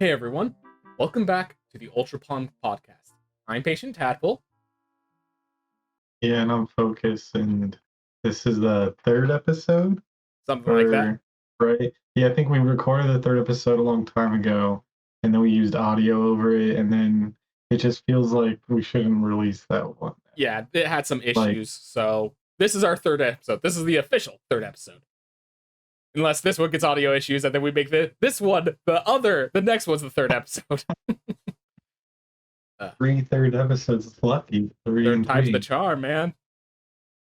Hey everyone, welcome back to the Ultrapond podcast. I'm Patient Tadpole. Yeah, and I'm FoeCus, and this is the third episode, Something like that. or right? Yeah, I think we recorded the third episode a long time ago, and then we used audio over it, and then it just feels like we shouldn't release that one. Yeah, it had some Like, issues, so this is our third episode. This is the official third episode. Unless this one gets audio issues, and then we make this one the next one's the third episode. uh, three third episodes is lucky, three Third and time's the three. charm, man.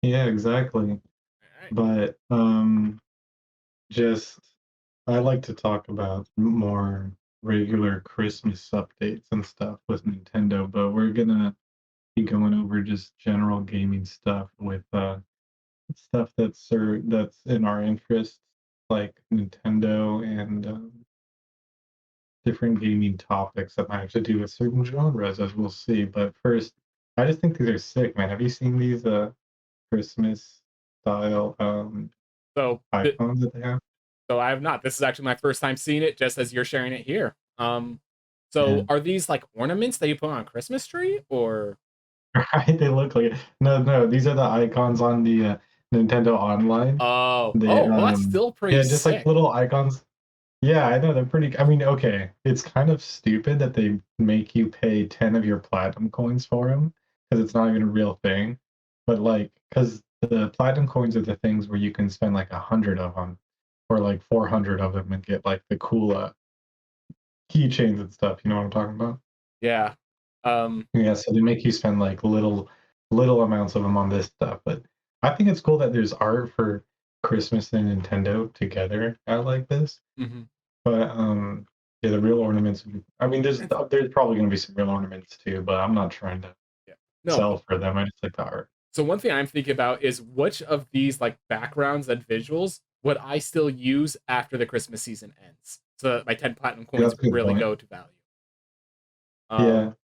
Yeah, exactly. All right. But just I like to talk about more regular Christmas updates and stuff with Nintendo, but we're gonna be going over just general gaming stuff with stuff that's in our interests, like Nintendo and different gaming topics that might have to do with certain genres, as we'll see. But first, I just think these are sick, man. Have you seen these Christmas style So, icons that they have? so I have not. This is actually my first time seeing it, just as you're sharing it here. Yeah. So are these like ornaments that you put on a Christmas tree, or? Right? They look like it. No, no, these are the icons on the Nintendo Online. They Well, that's still pretty yeah, just like sick. little icons. Yeah, I know they're pretty. I mean, okay, it's kind of stupid that they make you pay 10 of your platinum coins for them because it's not even a real thing. But like, because the platinum coins are the things where you can spend like 100 of them or like 400 of them and get like the cool keychains and stuff. You know what I'm talking about? Yeah. Um, Yeah, so they make you spend like little amounts of them on this stuff. But I think it's cool that there's art for Christmas and Nintendo together out like this. mhm. But, yeah, the real ornaments I mean, there's probably gonna be some real ornaments too, but I'm not trying to Yeah. No, sell for them, I just like the art. so one thing I'm thinking about is which of these like backgrounds and visuals would I still use after the Christmas season ends, so that my 10 platinum Yeah, coins that's a good really point. go to value. Yeah, Um,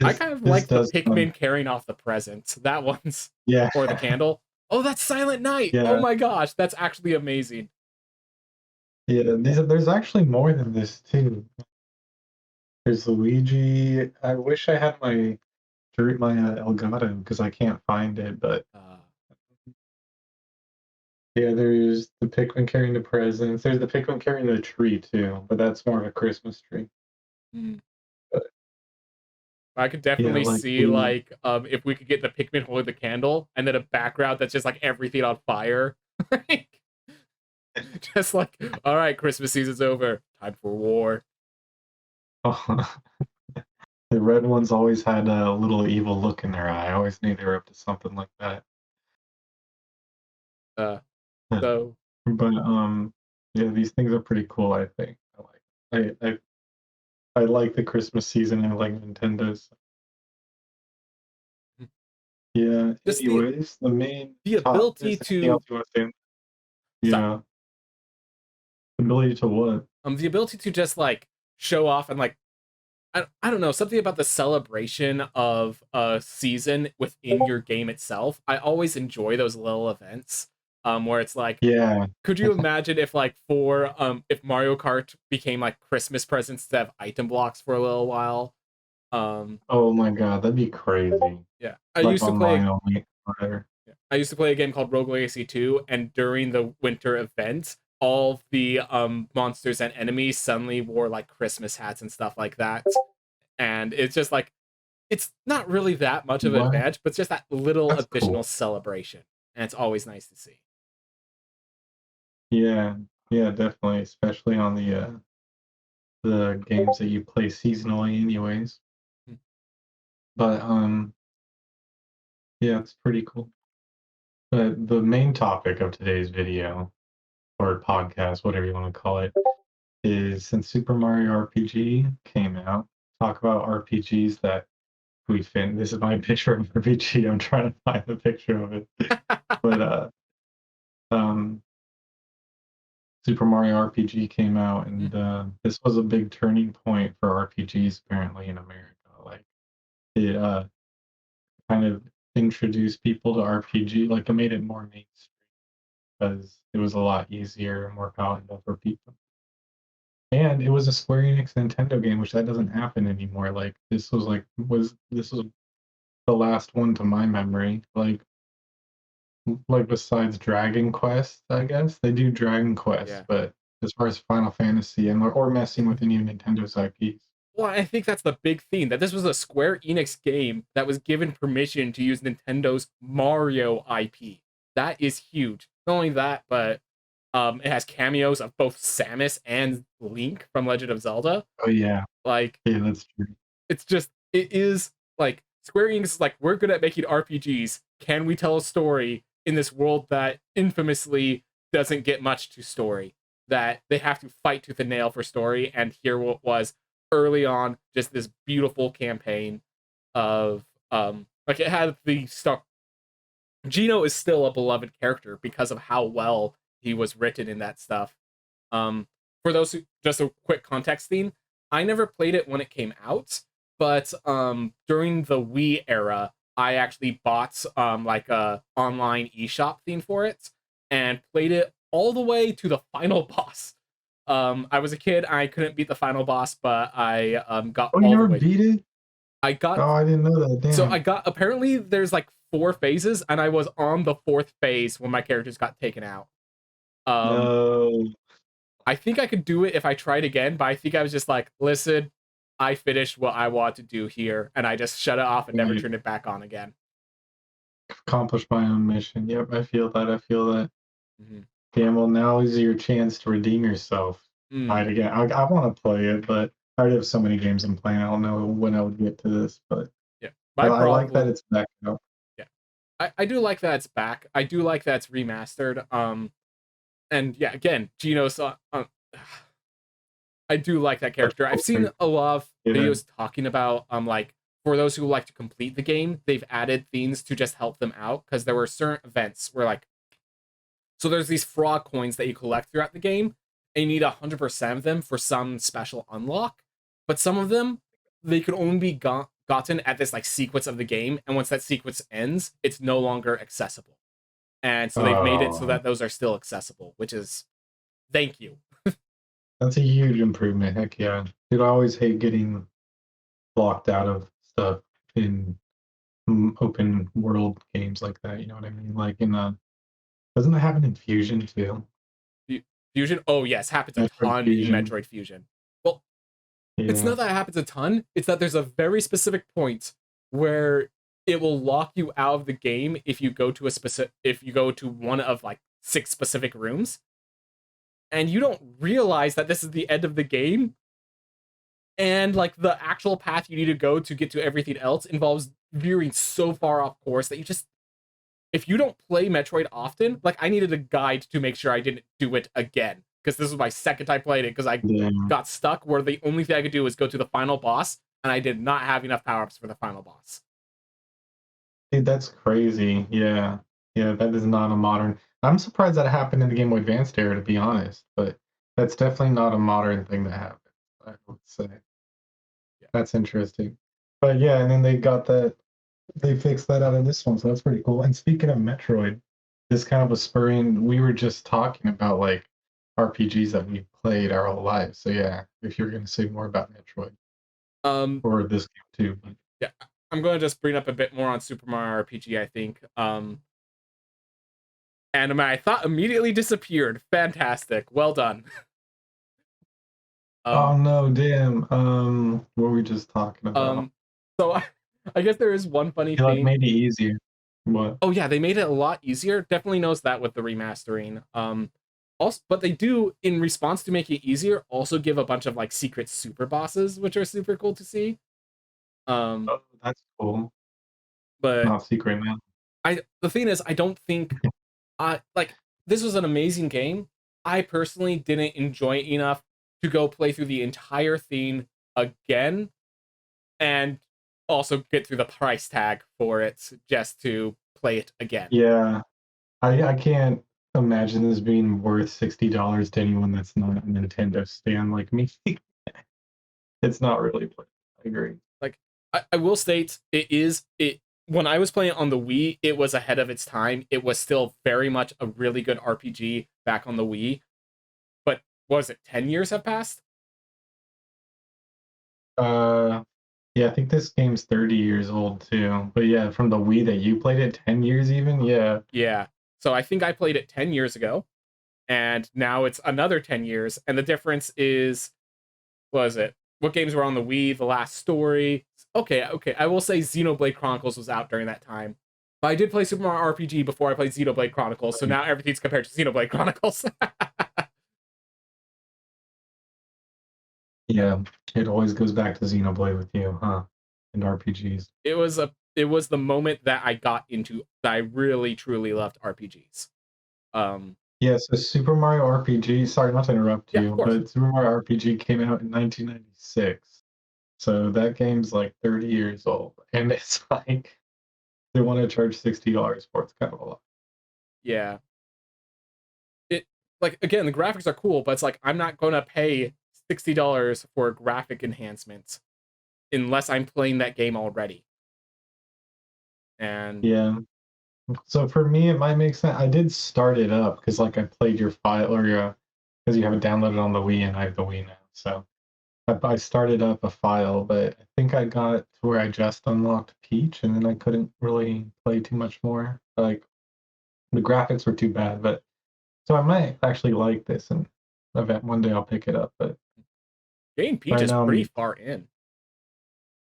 I this kind of this like the does Pikmin carrying off the presents. That one's yeah, or the candle. Oh, that's Silent Night. Oh yeah, my gosh, that's actually amazing. yeah, there's actually more than this too. There's Luigi. I wish I had my Elgato because I can't find it, but Uh, yeah, there's the Pikmin carrying the presents. There's the Pikmin carrying the tree too, but that's more of a Christmas tree. mm. But I could yeah, definitely like see the like if we could get the Pikmin holding the candle and then a background that's just like everything on fire. Just like, all right, Christmas season's over. Time for war. oh, the red ones always had a little evil look in their eye. I always knew they were up to something like that. Uh, Huh. so But yeah, these things are pretty cool. I think I like the Christmas season. I like Nintendo's. Yeah. just the Anyways, the main the top. ability Is there anything to else you want to say? sorry, Yeah. Ability to what? the ability to just like show off and like I don't know, something about the celebration of a season within your game itself. I always enjoy those little events. Where it's like, Yeah. could you imagine if like for if Mario Kart became like Christmas presents to have item blocks for a little while? Um Oh my God, that'd be crazy. yeah. Like online only. Whatever. I used to play a game called Rogue Legacy 2, and during the winter event, all of the monsters and enemies suddenly wore like Christmas hats and stuff like that. And it's just like it's not really that much of an What? advantage, but it's just that little That's additional cool. celebration. And it's always nice to see. Yeah. Yeah, definitely. Especially on the games that you play seasonally anyways. Hmm. But, yeah, it's pretty cool. But the main topic of today's video, or podcast, whatever you wanna call it, is since Super Mario RPG came out, talk about RPGs that this is my picture of RPG, I'm trying to find the picture of it. But, um, Super Mario RPG came out, and, this was a big turning point for RPGs apparently in America, like, it, kind of introduced people to RPG, like, it made it more mainstream because it was a lot easier and more palatable for people. And it was a Square Enix Nintendo game, which that doesn't happen anymore. Like this was the last one to my memory. Like besides Dragon Quest, I guess they do Dragon Quest, Yeah. but as far as Final Fantasy and or messing with any of Nintendo's IPs. Well, I think that's the big theme, that this was a Square Enix game that was given permission to use Nintendo's Mario IP. That is huge. Not only that, but it has cameos of both Samus and Link from Legend of Zelda. Oh yeah, Like, yeah, that's true. it's just, it is like Square Enix is like, we're good at making RPGs. Can we tell a story in this world that infamously doesn't get much to story? That they have to fight tooth and nail for story, and here what was early on just this beautiful campaign of like it had the stuff. Gino is still a beloved character because of how well he was written in that stuff. Um, for those who, just a quick context theme, I never played it when it came out, but during the Wii era, I actually bought like a online eShop theme for it and played it all the way to the final boss. I was a kid, I couldn't beat the final boss, but I got Oh, you all the never way. beat it? I got Oh, I didn't know that. so Damn. I got, apparently there's like 4 phases, and I was on the 4th phase when my characters got taken out. Um, No. I think I could do it if I tried again, but I think I was just like, listen, I finished what I want to do here, and I just shut it off and never Right. turned it back on again. Accomplish my own mission. Yep, I feel that. I feel that. Mm-hmm. Damn, well, now is your chance to redeem yourself. Try it Mm, again. I want to play it, but I already have so many games I'm playing. I don't know when I would get to this, but yeah, I, my I like that problem. it's back out. Yeah, I do like that it's back. I do like that it's remastered. And yeah, again, Geno's. I do like that Such character. a I've cool seen character. a lot of Yeah. videos talking about like for those who like to complete the game, they've added things to just help them out because there were certain events where like so there's these frog coins that you collect throughout the game, and you need 100% of them for some special unlock. But some of them they could only be gotten at this like sequence of the game, and once that sequence ends, it's no longer accessible. And so they've made it so Oh, that those are still accessible, which is thank you. that's a huge improvement. Heck yeah. Dude, I always hate getting blocked out of stuff in open world games like that. You know what I mean? Like in doesn't that happen in Fusion too? Fusion, oh yes, happens a Metroid ton in Fusion. Metroid Fusion. Well, it's Yeah. not that it happens a ton, it's that there's a very specific point where it will lock you out of the game if you go to a specific if you go to one of like 6 specific rooms, and you don't realize that this is the end of the game, and like the actual path you need to go to get to everything else involves veering so far off course that you just, if you don't play Metroid often, like I needed a guide to make sure I didn't do it again because this was my second time playing it because I Yeah. got stuck where the only thing I could do was go to the final boss, and I did not have enough power ups for the final boss. Dude, that's crazy. Yeah. Yeah, that is not a modern. I'm surprised that happened in the Game Boy Advance era, to be honest, but that's definitely not a modern thing that happens, I would say. Yeah. That's interesting. But yeah, and then they fixed that out in this one, so that's pretty cool. And speaking of Metroid, this kind of was spurring, we were just talking about like RPGs that we played our whole lives. So yeah, if you're gonna say more about Metroid Um, or this game too. yeah, I'm going to just bring up a bit more on Super Mario RPG. I think anime I thought immediately disappeared. Fantastic, well done. um, Oh no, damn. What were we just talking about? um, so I guess there is one funny He like thing. made it easier. What? Oh yeah, they made it a lot easier. Definitely knows that with the remastering. Also, but they do, in response to make it easier, also give a bunch of like secret super bosses, which are super cool to see. Um, Oh, that's cool. but Not secret now. the thing is, I don't think I like this was an amazing game. I personally didn't enjoy it enough to go play through the entire thing again, and also get through the price tag for it just to play it again. Yeah, I can't imagine this being worth $60 to anyone that's not a Nintendo stan like me. It's not really worth it. I agree. Like I will state it when I was playing it on the Wii, it was ahead of its time. It was still very much a really good RPG back on the Wii. But what was it, 10 years have passed? Yeah, I think this game's 30 years old too. But yeah, from the Wii that you played it, 10 years even? Yeah. Yeah. So I think I played it 10 years ago, and now it's another 10 years. And the difference is, what was it? What games were on the Wii? The Last Story. Okay. I will say Xenoblade Chronicles was out during that time. But I did play Super Mario RPG before I played Xenoblade Chronicles, so now everything's compared to Xenoblade Chronicles. Yeah, it always goes back to Xenoblade with you, huh? And RPGs. It was the moment that I got into that I really truly loved RPGs. Um, Yeah, so Super Mario RPG, sorry not to interrupt yeah, of you, course. but Super Mario RPG came out in 1996. So that game's like 30 years old. And it's like they want to charge $60 for it. It's kind of a lot. Yeah. It like again, the graphics are cool, but it's like I'm not gonna pay $60 for graphic enhancements unless I'm playing that game already. And Yeah. So for me, it might make sense. I did start it up because like I played your file or because you have it downloaded on the Wii and I have the Wii now. So I started up a file, but I think I got to where I just unlocked Peach and then I couldn't really play too much more. Like the graphics were too bad, but so I might actually like this and event one day I'll pick it up. But Game Peach right is now, pretty far in.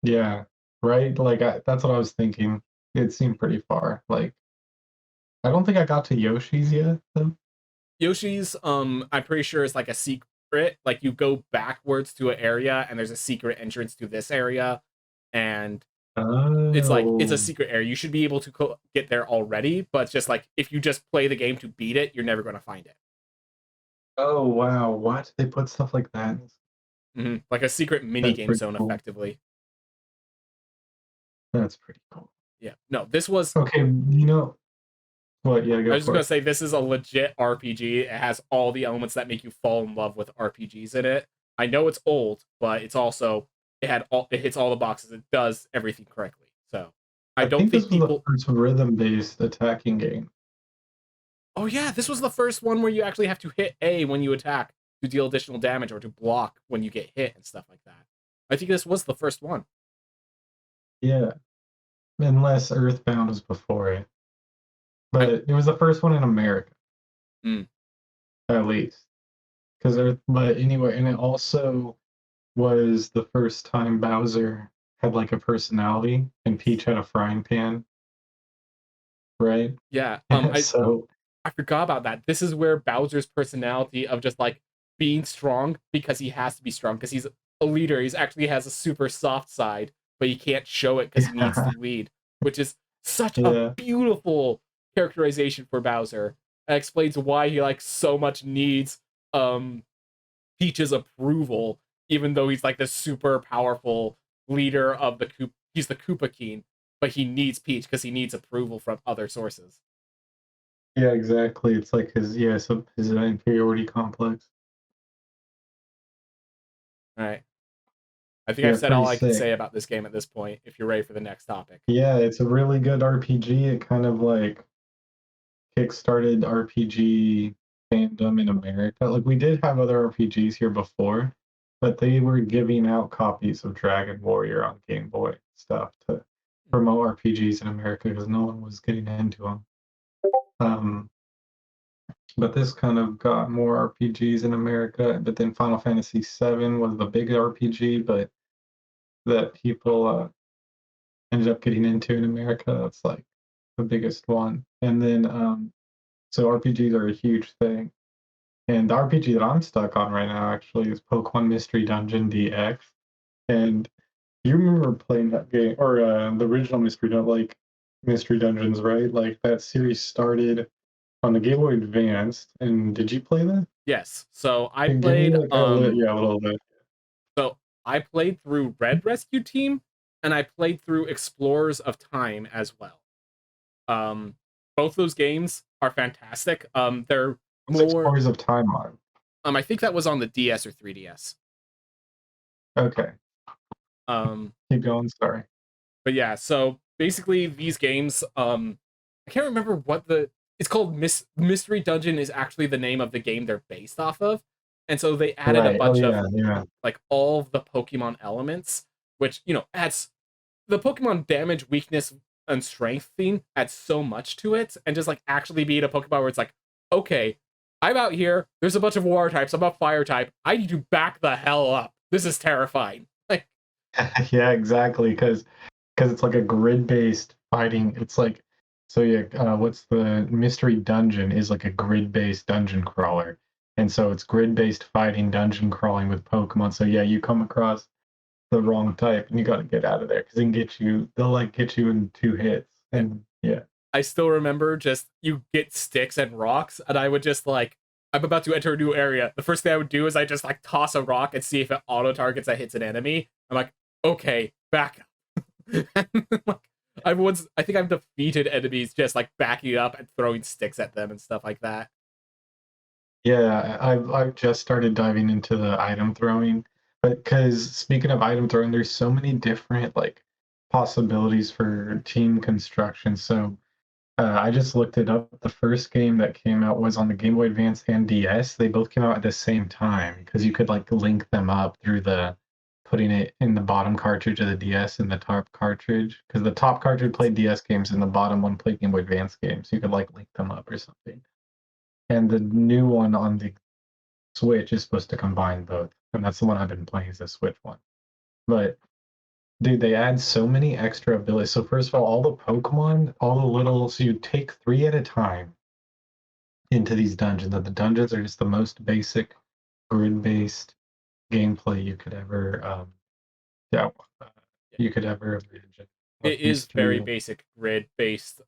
yeah, right. Like that's what I was thinking. It seemed pretty far. Like I don't think I got to Yoshi's yet, though. Yoshi's, I'm pretty sure is like a secret. Like you go backwards to an area, and there's a secret entrance to this area, and it's a Oh, secret area. You should be able to get there already, but it's just like if you just play the game to beat it, you're never going to find it. oh wow! What they put stuff like that? Like a secret mini That's game pretty zone, cool. effectively. That's pretty cool. Yeah. No, this was. Okay, you know what? Yeah, I go was just for gonna it. say this is a legit RPG. It has all the elements that make you fall in love with RPGs in it. I know it's old, but it's also it hits all the boxes. It does everything correctly. So I I don't think think this was the people. first rhythm-based attacking game. Oh yeah, this was the first one where you actually have to hit A when you attack to deal additional damage or to block when you get hit and stuff like that. I think this was the first one. Yeah, unless Earthbound was before it, I but it was the first one in America, mm, at least. Because Earth, but anyway, and it also was the first time Bowser had like a personality and Peach had a frying pan, right? yeah. So I forgot about that. This is where Bowser's personality of just like being strong because he has to be strong because he's a leader. He's actually has a super soft side, but he can't show it because he needs to yeah, lead, which is such a yeah, beautiful characterization for Bowser. That explains why he like so much needs um Peach's approval, even though he's like the super powerful leader of the Coop. He's the Koopa King, but he needs Peach because he needs approval from other sources. yeah, exactly. It's like his inferiority complex. All right. I think I've Yeah, said pretty all I can sick. say about this game at this point. If you're ready for the next topic. Yeah, it's a really good RPG. It kind of like kickstarted RPG fandom in America. Like we did have other RPGs here before, but they were giving out copies of Dragon Warrior on Game Boy stuff to promote RPGs in America because no one was getting into them. Um, but this kind of got more RPGs in America. But then Final Fantasy VII was the big RPG, but that people ended up getting into in America. That's like the biggest one. And then so RPGs are a huge thing. And the RPG that I'm stuck on right now actually is Pokemon Mystery Dungeon DX. And you remember playing that game or the original Mystery Dungeons, right? Like that series started on the Game Boy Advanced. And did you play that? Yes. So I And give me played like yeah, a little bit. so I played through Red Rescue Team and I played through Explorers of Time as well. Um both those games are fantastic. They're What's more Explorers of Time on? I think that was on the DS or 3DS. Okay, Um keep going. Sorry. but yeah, so basically these games I can't remember what the it's called Mystery Dungeon is actually the name of the game they're based off of, And so they added a Right. Oh bunch of yeah, yeah. like all of the Pokemon elements, which adds the Pokemon damage, weakness, and strength theme adds so much to it, and just like actually being a Pokemon where it's like, okay, I'm out here. There's a bunch of water types. I'm a fire type. I need to back the hell up. This is terrifying. Like, Yeah, exactly. Because it's like a grid-based fighting. It's like, so yeah, what's the mystery dungeon is like a grid-based dungeon crawler. And so it's grid-based fighting dungeon crawling with Pokemon. So yeah, you come across the wrong type and you got to get out of there because they'll like get you in 2 hits. yeah. And yeah. I still remember just you get sticks and rocks, and I would just like, I'm about to enter a new area. The first thing I would do is I just like toss a rock and see if it auto targets that hits an enemy. I'm like, okay, back up. Like, I think I've defeated enemies just like backing up and throwing sticks at them and stuff like that. Yeah, I've just started diving into the item throwing, but because speaking of item throwing, there's so many different like possibilities for team construction. So I just looked it up. The first game that came out was on the Game Boy Advance and DS. They both came out at the same time because you could like link them up through the putting it in the bottom cartridge of the DS and the top cartridge because the top cartridge played DS games and the bottom one played Game Boy Advance games. So you could like link them up or something. And the new one on the Switch is supposed to combine both, and that's the one I've been playing is the Switch one. But dude, they add so many extra abilities. So first of all the Pokemon, all the little, so you take 3 at a time into these dungeons. And the dungeons are just the most basic grid-based gameplay you could ever, yeah, uh, you could ever imagine. It Like is very mystery. basic grid based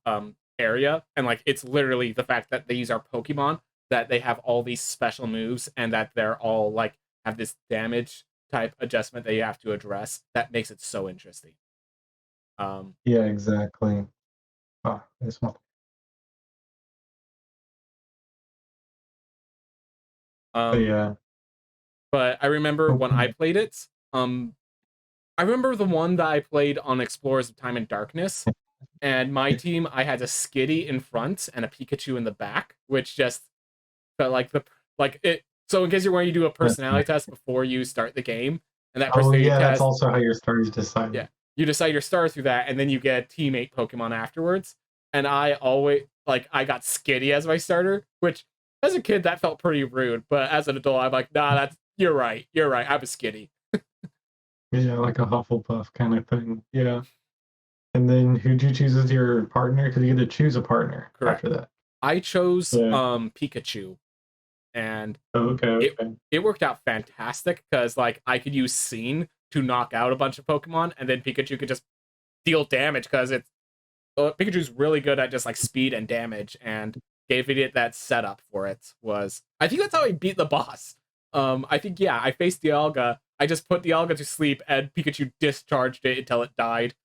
area, and like it's literally the fact that these are Pokemon, that they have all these special moves, and that they're all like have this damage type adjustment that you have to address, that makes it so interesting. um Yeah, exactly. This one. But um yeah. but I remember when I Pokemon. played it, I remember the one that I played on Explorers of Time and Darkness, and my team, I had a Skitty in front and a Pikachu in the back, which just felt like the like it. So in case you're wanting to do a That's personality nice. test before you start the game, and that Oh personality yeah, that's test, also how your story's decided. yeah, you decide your star through that, and then you get teammate Pokemon afterwards. And I always like I got Skitty as my starter, which as a kid that felt pretty rude, but as an adult I'm like, nah, that's you're right, I'm a Skitty. Yeah, like a Hufflepuff kind of thing. Yeah. And then who'd you choose as your partner? Because you get to choose a partner Correct. after that. I chose Yeah. Pikachu, and Oh, okay, it okay. it worked out fantastic because like I could use Scene to knock out a bunch of Pokemon, and then Pikachu could just deal damage because it's Pikachu's really good at just like speed and damage, and gave it that setup for it was, I think that's how I beat the boss. I think, yeah, I faced Dialga. I just put Dialga to sleep, and Pikachu discharged it until it died.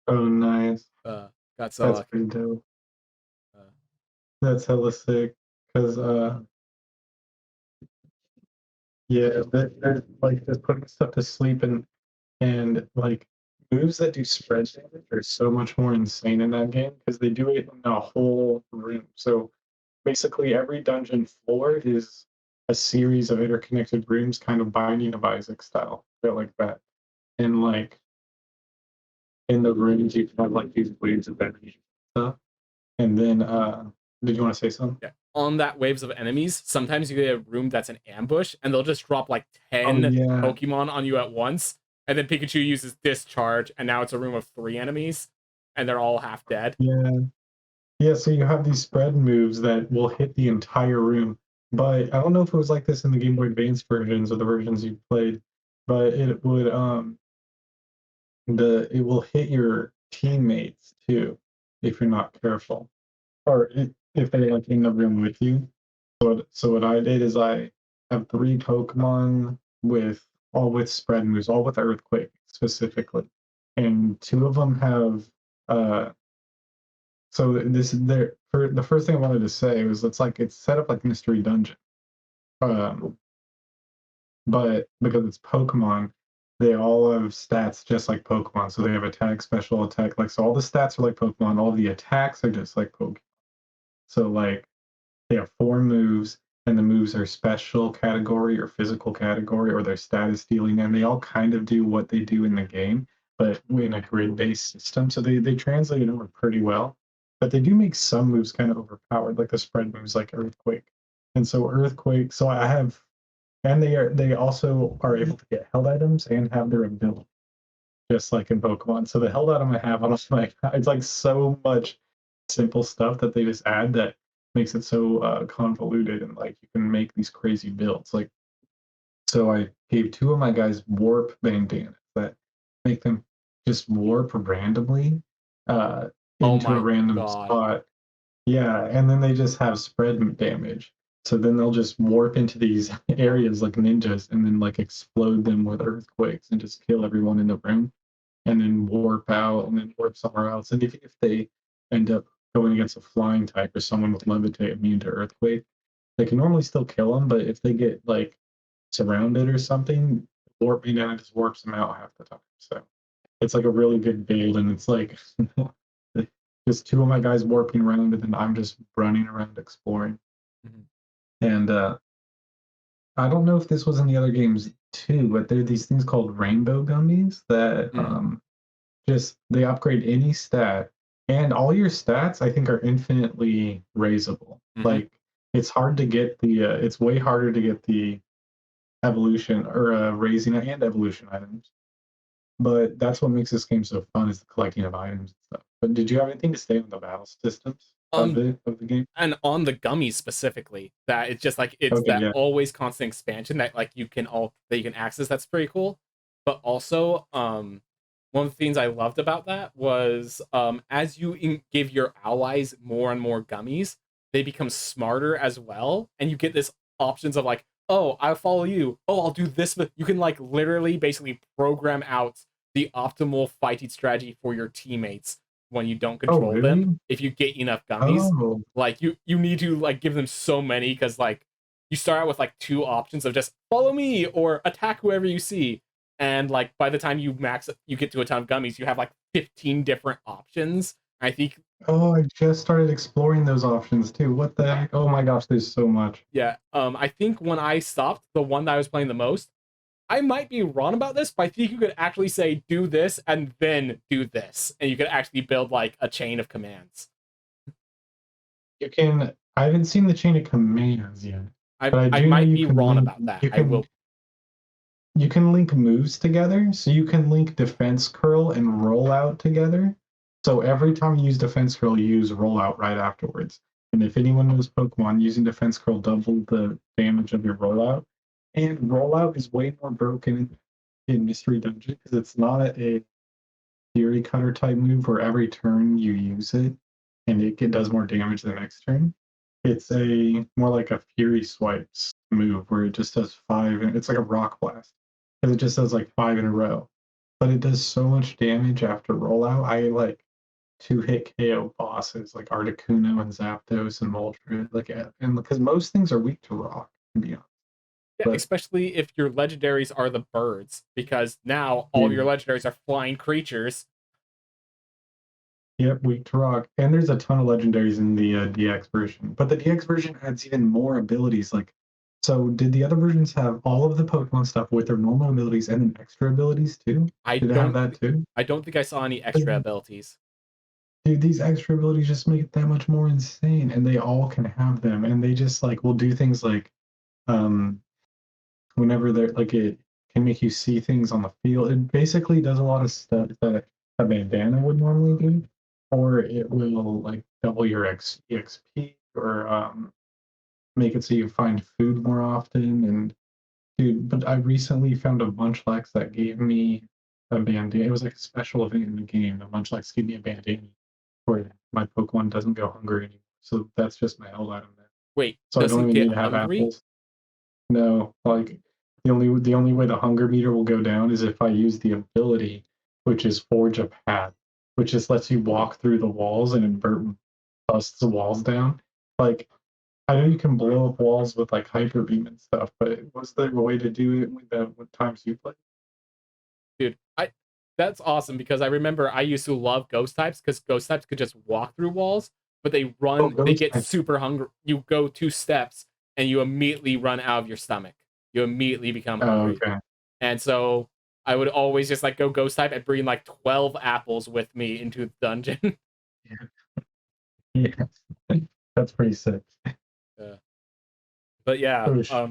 Oh, nice. Got so That's lucky. pretty dope. Uh, That's hella sick. Because, yeah, they're like just putting stuff to sleep and like moves that do spread damage are so much more insane in that game because they do it in a whole room. So basically, every dungeon floor is a series of interconnected rooms, kind of Binding of Isaac style, bit like that. And like in the rooms, you can have like these waves of energy stuff. And then, did you want to say something? yeah. On that waves of enemies, sometimes you get a room that's an ambush, and they'll just drop like Oh 10 yeah, Pokemon on you at once, and then Pikachu uses discharge, and now it's a room of 3 enemies, and they're all half dead. yeah, yeah. So you have these spread moves that will hit the entire room. But I don't know if it was like this in the Game Boy Advance versions or the versions you played, but it would it will hit your teammates too if you're not careful, or if they're like in the room with you. So what I did is I have 3 Pokemon with all with spread moves, all with Earthquake specifically, and 2 of them have. So this is there. For the first thing I wanted to say was it's set up like Mystery Dungeon, um, but because it's Pokemon, they all have stats just like Pokemon. So they have attack, special attack, like so all the stats are like Pokemon. All the attacks are just like Pokemon. So like they have 4 moves, and the moves are special category or physical category or they're status dealing, and they all kind of do what they do in the game, but in a grid-based system. So they translate it over pretty well. But they do make some moves kind of overpowered, like the spread moves like Earthquake. And so Earthquake, so I have, and they also are able to get held items and have their ability, just like in Pokemon. So the held item I have on my, it's like so much simple stuff that they just add that makes it so convoluted, and like you can make these crazy builds. Like, so I gave two of my guys warp bandanas that make them just warp randomly uh, Oh into a my random god. spot. Yeah, and then they just have spread damage. So then they'll just warp into these areas like ninjas and then like explode them with earthquakes and just kill everyone in the room and then warp out and then warp somewhere else. And if they end up going against a flying type or someone with levitate immune to earthquake, they can normally still kill them. But if they get like surrounded or something, warp me down and just warps them out half the time. So it's like a really good build, and it's like just two of my guys warping around, and then I'm just running around exploring. Mhm. And I don't know if this was in the other games too, but there are these things called rainbow gummies that Mhm. just they upgrade any stat, and all your stats I think are infinitely raisable. Mhm. Like it's hard to get the it's way harder to get the evolution or raising and evolution items. But that's what makes this game so fun is the collecting of items and stuff. But did you have anything to say on the battle systems Um of the game? and on the gummies specifically, that it's just like it's Okay, that yeah. always constant expansion that like you can access. That's pretty cool. But also, one of the things I loved about that was as you give your allies more and more gummies, they become smarter as well, and you get this options of like, oh, I'll follow you. Oh, I'll do this. But you can like literally basically program out the optimal fighting strategy for your teammates when you don't Oh, control them really? if you get enough gummies. Oh, Like you need to like give them so many because like you start out with like two options of just follow me or attack whoever you see, and like by the time you get to a ton of gummies, you have like 15 different options. I think oh, I just started exploring those options too. What the heck? Oh my gosh, there's so much. yeah, I think when I stopped, the one that I was playing the most, I might be wrong about this, but I think you could actually say do this and then do this, and you could actually build like a chain of commands. You can. I haven't seen the chain of commands yet, I but I I do know might be wrong about that. I will. you can link moves together. So you can link defense curl and roll out together. So every time you use defense curl, you use rollout right afterwards. And if anyone knows Pokemon, using defense curl double the damage of your rollout. And rollout is way more broken in Mystery Dungeon because it's not a Fury Cutter type move where every turn you use it and does more damage the next turn. It's a more like a Fury Swipes move where it just does five, and it's like a Rock Blast because it just does like five in a row. But it does so much damage after rollout. I like two hit KO bosses like Articuno and Zapdos and Moltres. Like, and because most things are weak to Rock, to be honest. Yeah, But especially if your legendaries are the birds, because now all your dude, legendaries are flying creatures. yep, weak to rock. And there's a ton of legendaries in the DX version, but the DX version adds even more abilities. Like, so did the other versions have all of the Pokemon stuff with their normal abilities and then extra abilities too? I Did it have don't, that too? I don't think I saw any 'Cause, extra abilities. dude, these extra abilities just make it that much more insane, and they all can have them, and they just like will do things like, um, whenever they're like it can make you see things on the field. It basically does a lot of stuff that a bandana would normally do, or it will like double your XP or make it so you find food more often. And dude, but I recently found a Munchlax that gave me a bandana. It was like a special event in the game. The Munchlax gave me a bandana where my Pokemon doesn't go hungry anymore. So that's just my held item there. Wait, So I does don't it even get need to have hungry? apples. No, like the only way the hunger meter will go down is if I use the ability, which is Forge a Path, which just lets you walk through the walls and invert busts the walls down. Like I know you can blow up walls with like hyper beam and stuff, but was there a way to do it with the with times you play? Dude, I that's awesome because I remember I used to love ghost types because ghost types could just walk through walls, but Oh, they ghost get types. super hungry. You go two steps and you immediately run out of your stomach. You immediately become Oh, hungry. okay. And so I would always just like go ghost type and bring like 12 apples with me into the dungeon. Yeah. That's pretty sick. uh, but yeah, Oh,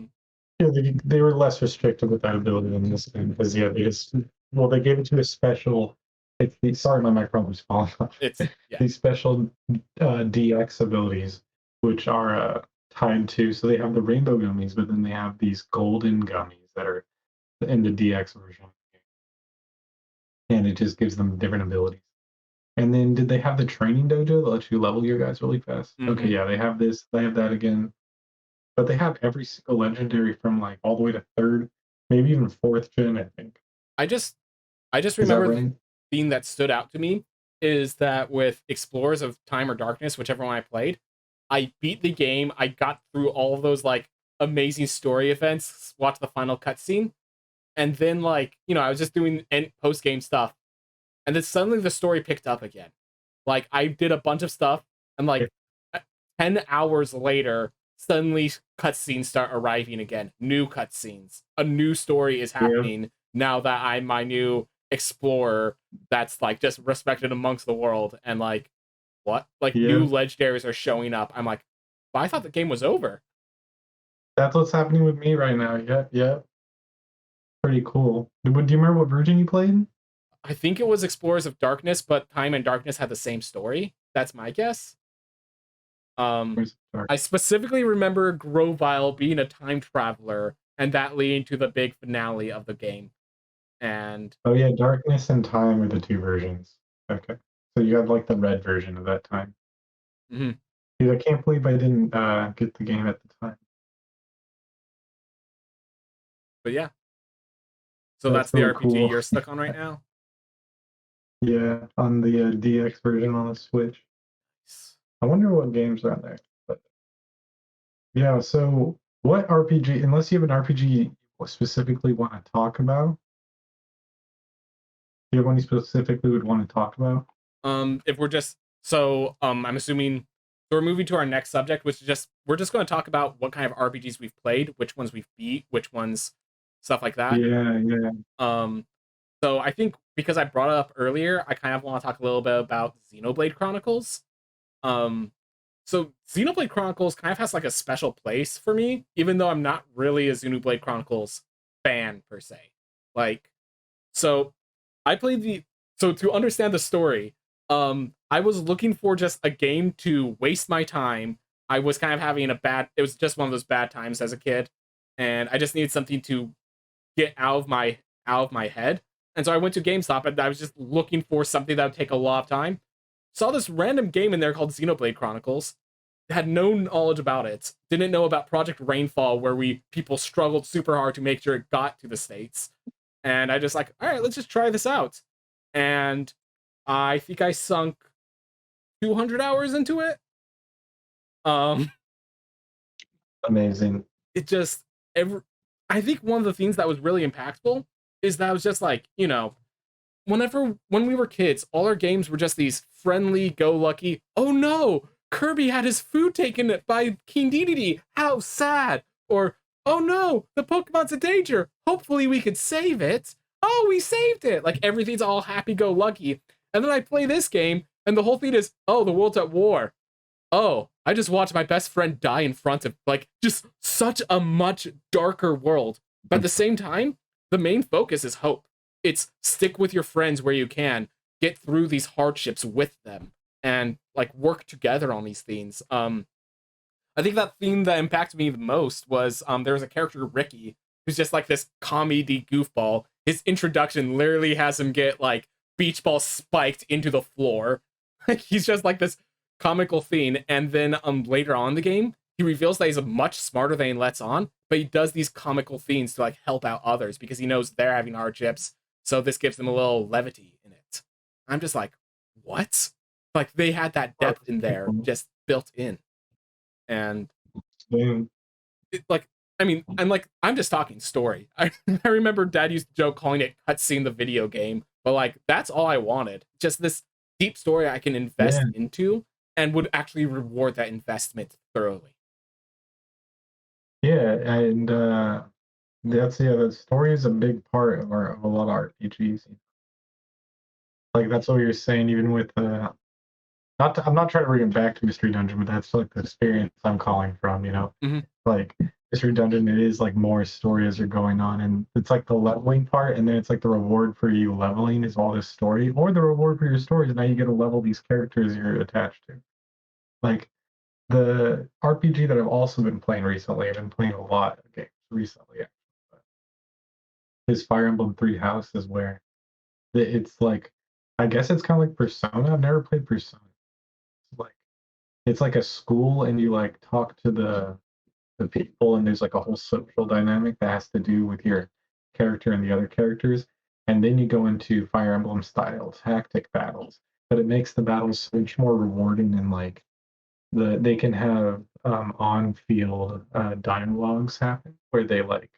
yeah, they were less restricted with that ability than this game because yeah, they gave it to a special. Sorry, my microphone was falling off. it's yeah. These special DX abilities, which are tied to. So they have the rainbow gummies, but then they have these golden gummies that are in the DX version, and it just gives them different abilities. And then did they have the training dojo that lets you level your guys really fast? Okay, Mm-hmm. yeah, they have this. They have that again. But they have every single legendary from like all the way to third, maybe even fourth gen, I think. I just Is that remember the right? thing that stood out to me is that with Explorers of Time or Darkness, whichever one I played, I beat the game. I got through all of those like amazing story events, watched the final cutscene, and then like I was just doing post game stuff, and then suddenly the story picked up again. Like I did a bunch of stuff, and Yeah. like 10 hours later, suddenly cutscenes start arriving again. New cutscenes, a new story is Yeah. happening now that I'm my new explorer. That's like just respected amongst the world, and like what? Like new Yeah. legendaries are showing up. I'm like, well, I thought the game was over. That's what's happening with me right now. Yeah, yeah. Pretty cool. Do you remember what version you played? I think it was Explorers of Darkness, but Time and Darkness had the same story. That's my guess. Um, Where's the dark? I specifically remember Grovile being a time traveler, and that leading to the big finale of the game. And Oh yeah, Darkness and Time are the two versions. Okay. So you had like the red version of that time. mhm. Dude, I can't believe I didn't get the game at the time. But yeah, so That's that's the really RPG cool. you're stuck on right now. Yeah, on the DX version on the Switch. I wonder what games are on there. But yeah, so what RPG, unless you have an RPG you specifically want to talk about, do you have one you specifically would want to talk about? If we're just I'm assuming we're moving to our next subject, which is just we're just going to talk about what kind of RPGs we've played, which ones we've beat, which ones stuff like that. Yeah, yeah. Um, so I think because I brought it up earlier, I kind of want to talk a little bit about Xenoblade Chronicles. Um, so Xenoblade Chronicles kind of has like a special place for me, even though I'm not really a Xenoblade Chronicles fan per se. Like, so I played the so to understand the story, I was looking for just a game to waste my time. I was kind of having it was just one of those bad times as a kid, and I just needed something to get out of my head. And so I went to GameStop and I was just looking for something that would take a lot of time. Saw this random game in there called Xenoblade Chronicles. Had no knowledge about it. Didn't know about Project Rainfall, where people struggled super hard to make sure it got to the States. And I just like, all right, let's just try this out. And I think I sunk 200 hours into it. Um, Amazing. it just every. I think one of the things that was really impactful is that I was just like, when we were kids, all our games were just these friendly, go lucky. Oh no, Kirby had his food taken by King Dedede. How sad. Or oh no, the Pokemon's in danger. Hopefully we could save it. Oh, we saved it. Like everything's all happy go lucky. And then I play this game, and the whole thing is, oh, the world's at war. Oh, I just watched my best friend die in front of like just such a much darker world. But at the same time, the main focus is hope. It's stick with your friends where you can, get through these hardships with them, and like work together on these things. I think that theme that impacted me the most was there was a character Ricky who's just like this comedy goofball. His introduction literally has him get like beach ball spiked into the floor. Like he's just like this comical thing, and then later on in the game he reveals that he's much smarter than he lets on, but he does these comical things to like help out others because he knows they're having hardships, so this gives them a little levity in it. I'm just like, what? Like they had that depth in there just built in. And Damn. like I mean, I'm just talking story. I remember Dad used to joke calling it cutscene the video game, but like that's all I wanted. Just this deep story I can Yeah. invest into and would actually reward that investment thoroughly. Yeah, and the story is a big part of a lot of RPGs. Like that's what you're saying, even with I'm not trying to bring it back to Mystery Dungeon, but that's like the experience I'm calling from, you know? Hmm. Like Mystery Dungeon, it is like more story as you're going on, and it's like the leveling part, and then it's like the reward for you leveling is all this story, or the reward for your story is now you get to level these characters you're attached to. Like the RPG that I've also been playing recently, I've been playing a lot of games recently, is Fire Emblem Three Houses, where it's like, I guess it's kind of like Persona. I've never played Persona. Like it's like a school and you like talk to the people and there's like a whole social dynamic that has to do with your character and the other characters, and then you go into Fire Emblem style tactic battles, but it makes the battles so much more rewarding, and like they can have on field dialogues happen where they like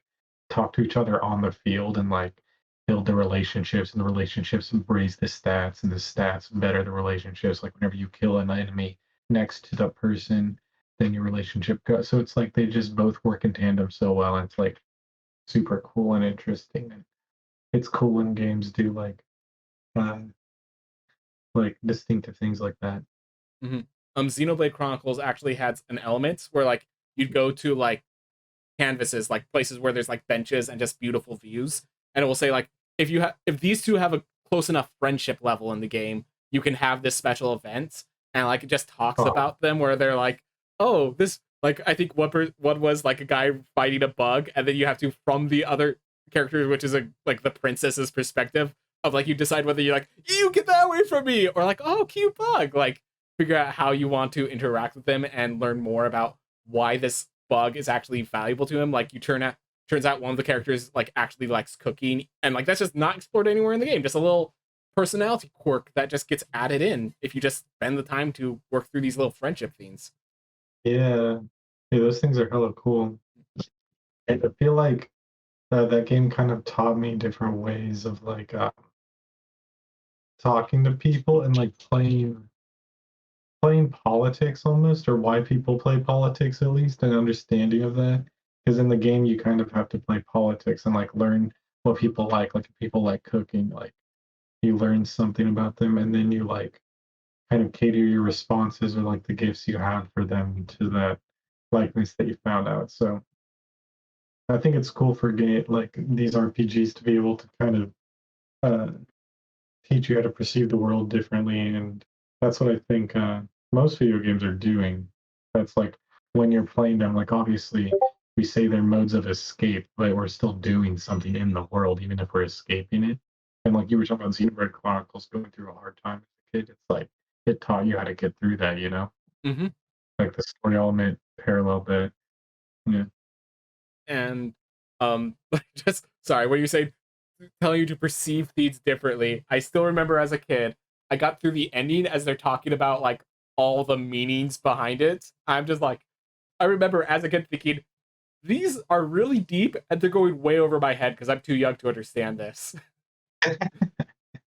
talk to each other on the field and like build the relationships, and the relationships raise the stats, and the stats better the relationships. Like whenever you kill an enemy next to the person, then your relationship goes. So it's like they just both work in tandem so well. And it's like super cool and interesting. And it's cool when games do um, like distinctive things like that. Hmm. Xenoblade Chronicles actually had an element where like you'd go to like canvases, like places where there's like benches and just beautiful views, and it will say like if these two have a close enough friendship level in the game, you can have this special event, and like it just talks Oh, about them where they're like, oh, this like I think what was like a guy fighting a bug, and then you have to from the other character, which is a like the princess's perspective of like you decide whether you're like you get that away from me or like oh cute bug, like figure out how you want to interact with them and learn more about why this bug is actually valuable to him. Like you turns out one of the characters like actually likes cooking, and like that's just not explored anywhere in the game. Just a little personality quirk that just gets added in if you just spend the time to work through these little friendship themes. yeah. Yeah, those things are hella cool. And I feel like that game kind of taught me different ways of like talking to people and like playing politics almost, or why people play politics at least, and understanding of that. Because in the game you kind of have to play politics and like learn what people like. Like if people like cooking, like you learn something about them, and then you like kind of cater your responses or like the gifts you have for them to that likeness that you found out. So I think it's cool for game like these RPGs to be able to kind of uh, teach you how to perceive the world differently, and that's what I think most video games are doing. That's like when you're playing them, like obviously we say they're modes of escape, but we're still doing something in the world, even if we're escaping it. And like you were talking about Xenoblade Chronicles going through a hard time as a kid, it's like it taught you how to get through that, you know? Mm-hmm. Like the story element parallel that, yeah. And just sorry, what you say telling you to perceive things differently. I still remember as a kid, I got through the ending as they're talking about like all the meanings behind it. I'm just like I remember as a kid thinking, these are really deep and they're going way over my head because I'm too young to understand this.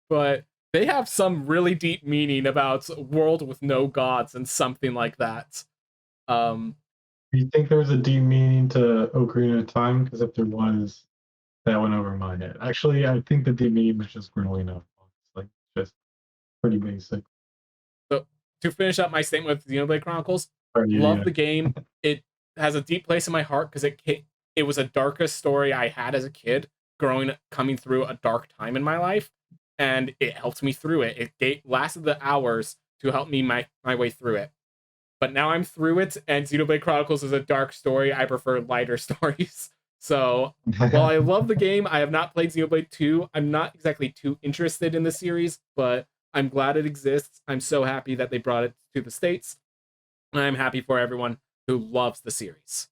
But they have some really deep meaning about a world with no gods and something like that. Um, Do you think there was a deep meaning to Ocarina of Time? Because if there was, that went over my head. Actually, I think the deep meaning was just growing up. It's like just pretty basic. so to finish up my statement with Xenoblade Chronicles, Or yeah, love yeah. the game. It has a deep place in my heart because it was a darkest story I had as a kid, coming through a dark time in my life, and it helped me through it. Lasted the hours to help me my way through it. But now I'm through it, and Xenoblade Chronicles is a dark story. I prefer lighter stories. So while I love the game, I have not played Xenoblade 2. I'm not exactly too interested in the series, but I'm glad it exists. I'm so happy that they brought it to the States. And I'm happy for everyone who loves the series.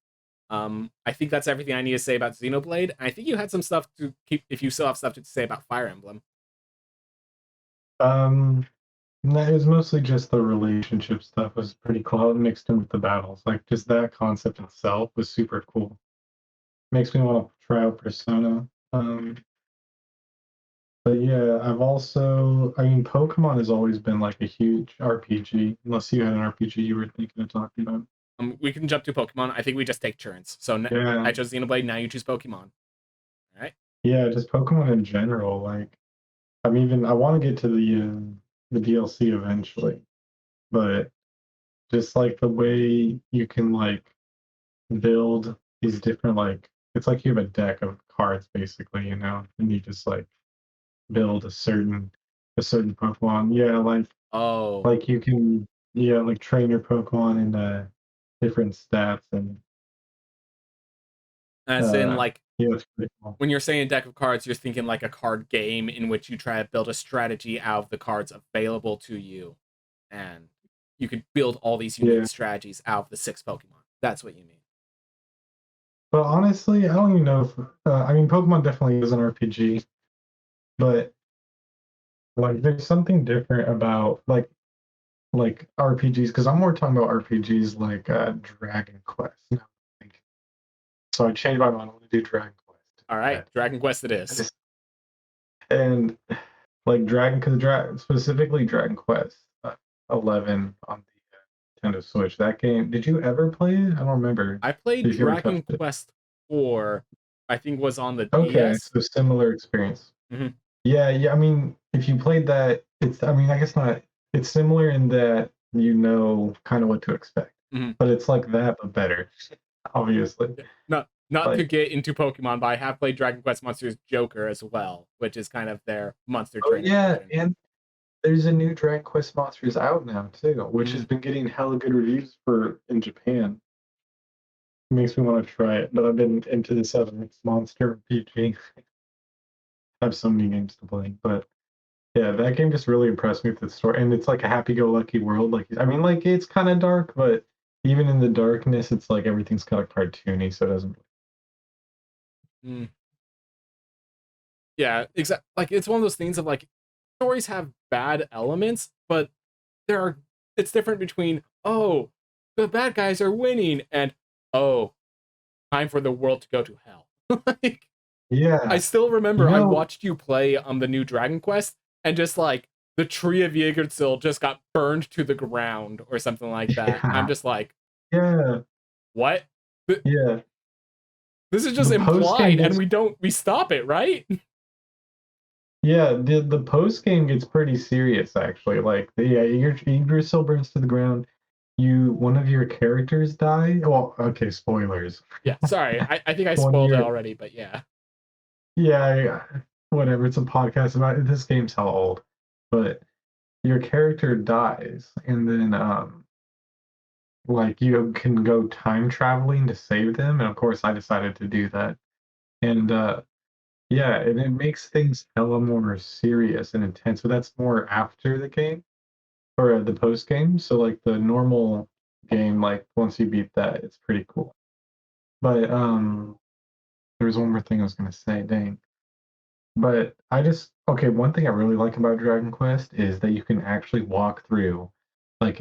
I think that's everything I need to say about Xenoblade. I think you had some stuff to keep if you still have stuff to say about Fire Emblem. um, no, it was mostly just the relationship stuff was pretty cool. How it mixed in with the battles, like just that concept itself was super cool. Makes me want to try out Persona. But yeah, I mean, Pokemon has always been like a huge RPG, unless you had an RPG you were thinking of talking about. We can jump to Pokemon. I think we just take turns. So Yeah. I chose Xenoblade. Now you choose Pokemon. All right. Yeah, just Pokemon in general. Like, I want to get to the DLC eventually, but just like the way you can like build these different like it's like you have a deck of cards basically, and you just like build a certain Pokemon. Yeah, Oh, like you can like train your Pokemon in different stats and as in like yeah, it's pretty cool. when you're saying deck of cards, you're thinking like a card game in which you try to build a strategy out of the cards available to you, and you could build all these unique Yeah. strategies out of the 6 Pokemon. That's what you mean. But honestly, I don't even know if Pokemon definitely is an RPG, but like there's something different about like RPGs because I'm more talking about RPGs like Dragon Quest. No, like, so I changed my mind. I want to do Dragon Quest All right, instead. Dragon Quest it I is. just and like specifically Dragon Quest 11 on the Nintendo Switch. That game, did you ever play it? I don't remember I played if you ever Dragon touched it. Quest 4. I think was on the Okay, DS. so similar experience. Hmm. Yeah, yeah. If you played that, I guess not. It's similar in that you know kind of what to expect, Hmm. but it's like that, but better, obviously. Not to Like, get into Pokemon, but I have played Dragon Quest Monsters Joker as well, which is kind of their monster oh trainer yeah, version. and there's a new Dragon Quest Monsters out now too, which Hmm. has been getting hella good reviews for in Japan. It makes me want to try it, but I've been into this other monster RPG. I have so many games to play, but yeah, that game just really impressed me with the story, and it's like a happy-go-lucky world. Like it's kind of dark, but even in the darkness, it's like everything's kind of cartoony, so it doesn't. Mm. Yeah, exactly. Like it's one of those things of like stories have bad elements, but there are it's different between oh the bad guys are winning and oh time for the world to go to hell. Like I Yeah, still you remember I know, watched you play the new Dragon Quest and just like the tree of Yggdrasil just got burned to the ground or something like that. I'm yeah, just like, yeah, what? yeah. This is just The post game implied and gets we stop it, right? Yeah, the post game gets pretty serious actually. Like, your still burns to the ground. One of your characters die. Well, okay, spoilers. Yeah, sorry. I think I One of spoiled it your already, but yeah. Yeah, yeah, whatever. It's a podcast about it. This game's how old, but your character dies, and then like you can go time traveling to save them. And of course, I decided to do that. And yeah, and it makes things hella more serious and intense. But that's more after the game or the post game. So like the normal game, like once you beat that, it's pretty cool. But there was one more thing I was gonna say. Dang. But okay, one thing I really like about Dragon Quest is that you can actually walk through like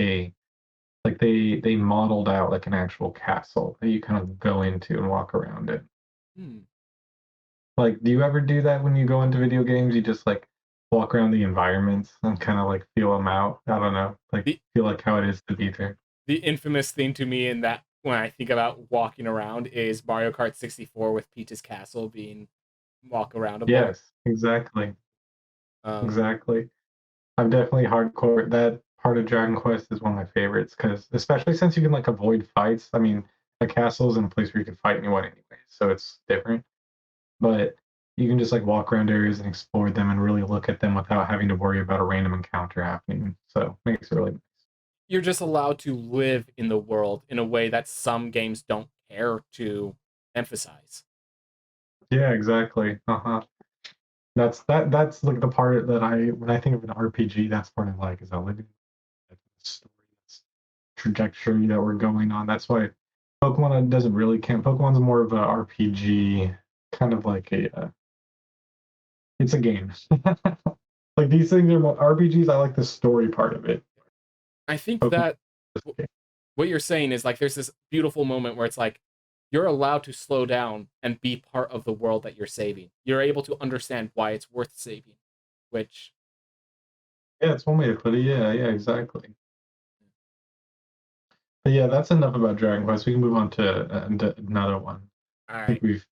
they modeled out like an actual castle that you kind of go into and walk around it. Hmm. Like, do you ever do that when you go into video games? You just like walk around the environments and kind of like feel them out. I don't know, like The feel like how it is to be there. the infamous thing to me in that when I think about walking around is Mario Kart 64 with Peach's Castle being walk aroundable. Yes, exactly, Um, exactly. I'm definitely hardcore. That part of Dragon Quest is one of my favorites because, especially since you can like avoid fights. A castle is in a place where you can fight anyone anyway, so it's different. But you can just like walk around areas and explore them and really look at them without having to worry about a random encounter happening. So it makes it really nice. you're just allowed to live in the world in a way that some games don't care to emphasize. Yeah, exactly. Uh-huh. That's like the part that when I think of an RPG, that's part I like is I live in the story, this trajectory that we're going on. That's why Pokemon doesn't really count. Pokemon's more of a RPG, kind of like it's a game. Like these things are more RPGs. I like the story part of it. I think Pokemon, that what you're saying is like there's this beautiful moment where it's like you're allowed to slow down and be part of the world that you're saving. You're able to understand why it's worth saving, which yeah, it's one way to put it. Yeah, yeah, exactly. But yeah, that's enough about Dragon Quest. We can move on to another one. All I think right. we've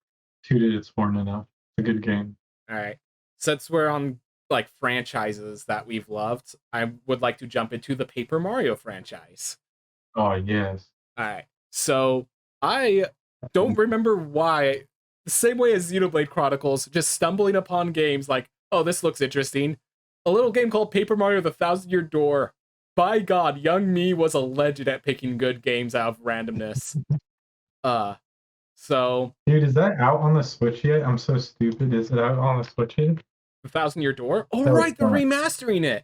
tooted its horn enough. It's a good game. All right. Since we're on like franchises that we've loved, I would like to jump into the Paper Mario franchise. Oh yes. All right. So I don't remember why, the same way as Xenoblade Chronicles, just stumbling upon games like, oh, this looks interesting. A little game called Paper Mario: The Thousand-Year Door. By God, young me was a legend at picking good games out of randomness. Uh, so Dude, is that out on the Switch yet? I'm so stupid. Is it out on the Switch yet? The Thousand-Year Door. Oh No, it's right, they're not. remastering it.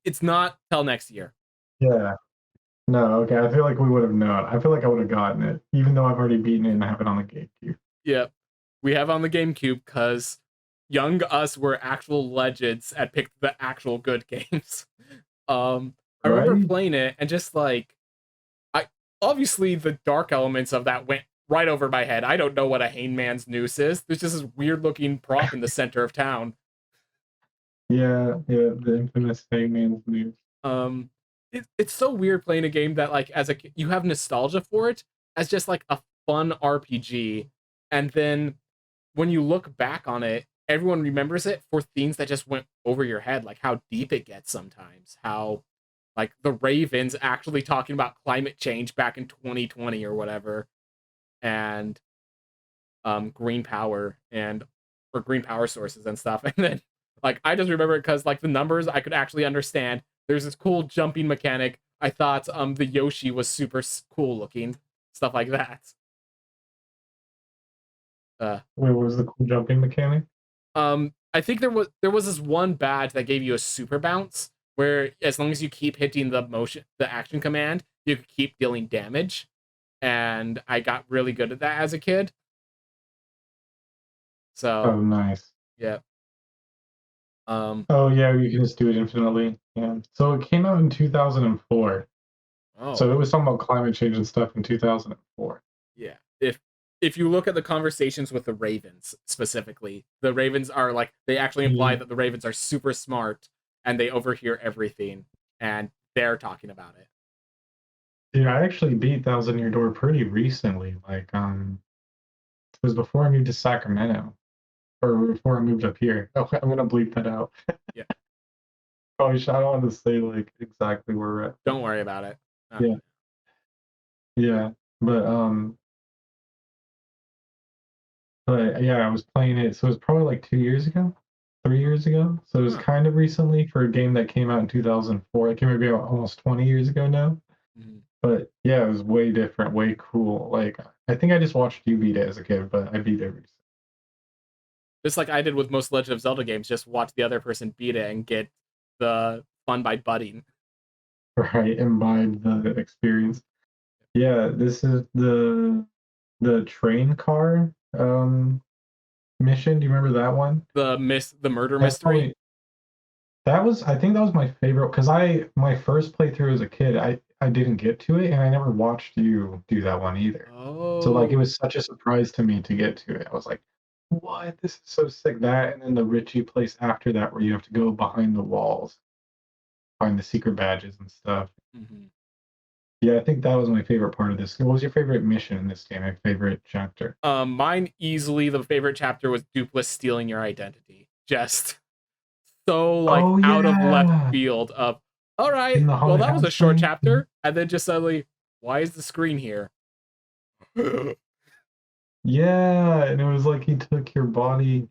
It's not till next year. Yeah. No, okay. I feel like we would have known. I feel like I would have gotten it, even though I've already beaten it and I have it on the GameCube. Yep. We have on the GameCube because young us were actual legends at picked the actual good games. I remember Right? playing it and just like I obviously the dark elements of that went right over my head. I don't know what a Hangman's noose is. There's just this weird looking prop in the center of town. Yeah, yeah, the infamous Hangman's News. Um, it's so weird playing a game that like as a you have nostalgia for it as just like a fun RPG, and then when you look back on it, everyone remembers it for things that just went over your head, like how deep it gets sometimes, how like the Ravens actually talking about climate change back in 2020 or whatever, and green power and or green power sources and stuff. And then like I just remember it because like the numbers I could actually understand. There's this cool jumping mechanic. I thought the Yoshi was super cool looking, stuff like that. Uh, Wait, what was the cool jumping mechanic? I think there was this one badge that gave you a super bounce where as long as you keep hitting the action command, you could keep dealing damage. And I got really good at that as a kid. Oh, So nice. yeah. Um Oh, yeah, you can just do it infinitely. Yeah. So it came out in 2004. So oh it was talking about climate change and stuff in 2004. yeah. If you look at the conversations with the Ravens specifically, the Ravens are like they actually imply Yeah. that the Ravens are super smart and they overhear everything and they're talking about it. Dude, I actually beat Thousand Year Door pretty recently. Like, it was before I moved to Sacramento, or before I moved up here. Oh, I'm gonna bleep that out. Yeah. Probably should. I don't want to say like exactly where we're at. Don't worry about it. Yeah, yeah. But but yeah, I was playing it. So it was probably like 2 years ago, 3 years ago. So it was Huh. kind of recently for a game that came out in 2004. It came maybe almost 20 years ago now. Mhm. But yeah, it was way different, way cool. Like I think I just watched you beat it as a kid, but I beat it recently. Just like I did with most Legend of Zelda games, just watch the other person beat it and get the fun by budding. Right, imbibe the experience. Yeah, this is the train car mission. Do you remember that one? The murder That's mystery. probably that was I think that was my favorite because I my first playthrough as a kid, I didn't get to it and I never watched you do that one either. So like it Oh. was such a surprise to me to get to it. I was like, what? This is so sick. That and then the Richie place after that where you have to go behind the walls, find the secret badges and stuff. Mhm. Yeah, I think that was my favorite part of this. What was your favorite mission in this game? My favorite chapter? Mine easily the favorite chapter was Dupless stealing your identity. Just so like Oh out of left yeah, field of all in right, the well haunted that was a house short thing. chapter, and then just suddenly, why is the screen here? Yeah, and it was like he took your body.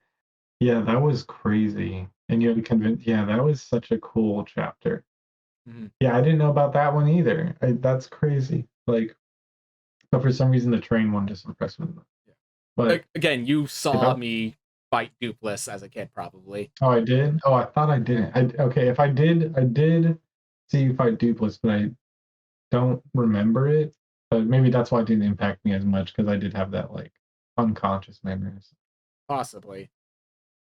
Yeah, that was crazy. And you had to convince. Yeah, that was such a cool chapter. Mhm. Yeah, I didn't know about that one either. That's crazy. Like, but for some reason, the train one just impressed me. But Again, you if saw I, me fight Dupless as a kid, probably. oh, I did. Oh, I thought I didn't. Okay. If I did, I did see you fight Dupless, but I don't remember it. But maybe that's why it didn't impact me as much because I did have that like unconscious memories. Possibly.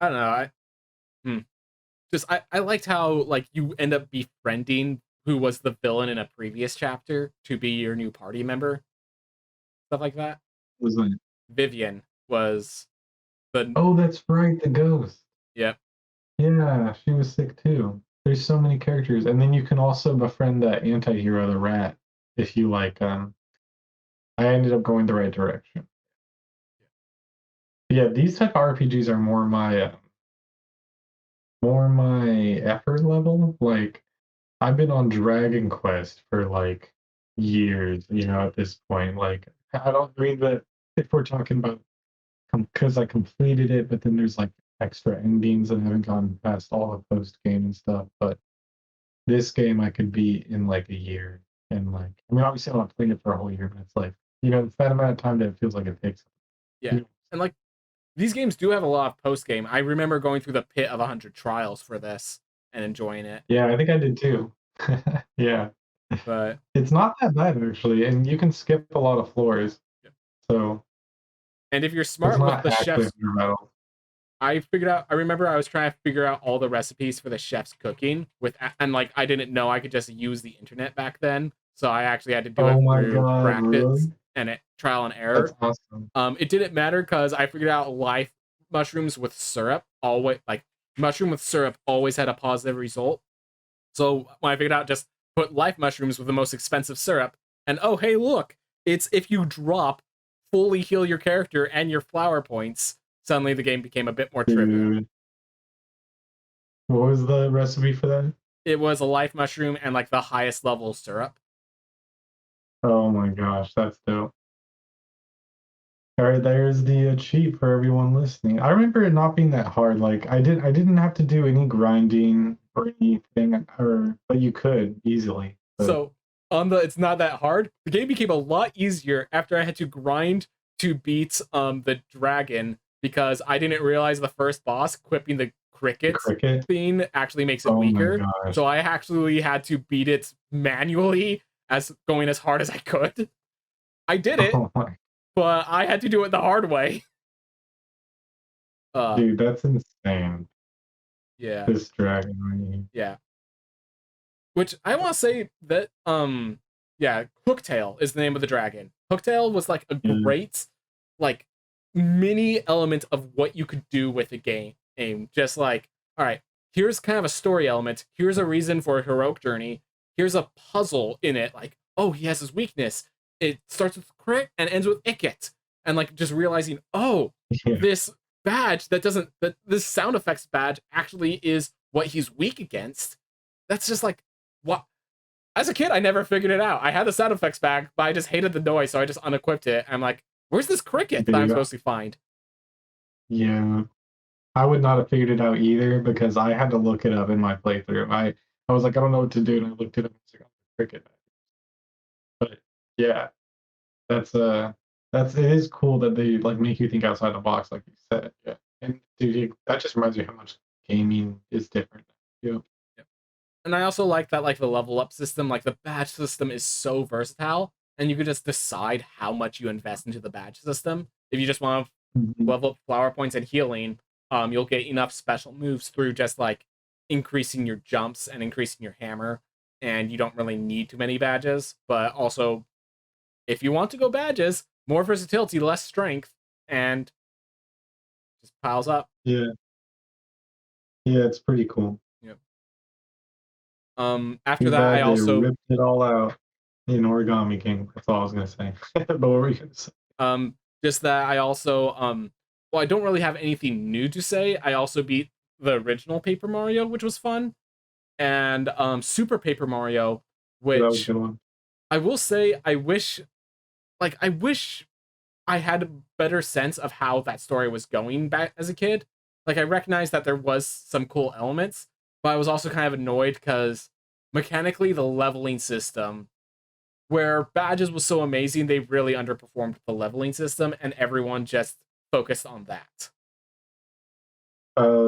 I don't know. Hmm. I liked how like you end up befriending who was the villain in a previous chapter to be your new party member, stuff like that. Was like, Vivian was the oh, that's right, the ghost. yep. Yeah, she was sick too. There's so many characters, and then you can also befriend that anti-hero, the rat. if you like, I ended up going the right direction. Yeah, these type of RPGs are more my effort level. Like I've been on Dragon Quest for like years, at this point. Like I don't read that if we're talking about because I completed it, but then there's like extra endings and I haven't gotten past all the post game and stuff. But this game I could beat in like a year. And like, I mean, obviously I'm not playing it for a whole year, but it's like, it's that amount of time that it feels like it takes. Yeah. And like these games do have a lot of post game. I remember going through the pit of 100 trials for this and enjoying it. Yeah, I think I did too. Yeah. But It's not that bad actually, and you can skip a lot of floors. yeah. So And if you're it's smart with not the actually chef's, under metal. I remember I was trying to figure out all the recipes for the chef's cooking and like I didn't know I could just use the internet back then. So I actually had to do it Oh my through god, practice really? and trial and That's error. awesome. It didn't matter because I figured out life mushrooms with syrup always like mushroom with syrup always had a positive result. So when I figured out just put life mushrooms with the most expensive syrup, and oh hey look, it's if you drop fully heal your character and your flower points, suddenly the game became a bit more trivial. Dude. What was the recipe for that? It was a life mushroom and like the highest level syrup. Oh my gosh, that's dope. Alright, there's the cheat for everyone listening. I remember it not being that hard. Like I didn't have to do any grinding or anything, but you could easily. But So on the it's not that hard. The game became a lot easier after I had to grind to beat the dragon because I didn't realize the first boss equipping the the cricket cricket. thing actually makes it Oh my weaker. gosh. So I actually had to beat it manually as going as hard as I could. I did it, Oh my but I had to do it the hard way. Uh dude, that's insane. yeah. This dragon ring. Yeah. Which I want to say that yeah, Hooktail is the name of the dragon. Hooktail was like a Yeah. great like mini element of what you could do with a game. Just like, all right, here's kind of a story element. Here's a reason for a heroic journey. Here's a puzzle in it. Like, oh, he has his weakness. It starts with crit and ends with icket. And like just realizing, oh, Yeah. this badge that this sound effects badge actually is what he's weak against. That's just like what as a kid, I never figured it out. I had the sound effects back, but I just hated the noise, so I just unequipped it. I'm like, where's this cricket that I'm Dude, supposed to find? yeah. I would not have figured it out either because I had to look it up in my playthrough. I was like, I don't know what to do, and I looked it up. I was like, oh, cricket. But yeah, that's it is cool that they like make you think outside the box, like you said. Yeah, and dude, that just reminds me how much gaming is different. Yeah. Yep. And I also like that, like the level up system, like the badge system is so versatile, and you can just decide how much you invest into the badge system. If you just want to Mhm. level up flower points and healing, you'll get enough special moves through just like increasing your jumps and increasing your hammer, and you don't really need too many badges. But also, if you want to go badges, more versatility, less strength, and just piles up. Yeah, yeah, it's pretty cool. Yep. After Too that, I bad they also ripped it all out in Origami King. That's all I was gonna say. But what were you gonna say? just that I also well, I don't really have anything new to say. I also beat the original Paper Mario, which was fun, and Super Paper Mario, That was a which good one. I will say I wish I had a better sense of how that story was going back as a kid. Like I recognized that there was some cool elements, but I was also kind of annoyed because mechanically the leveling system where badges was so amazing, they really underperformed the leveling system, and everyone just focused on that.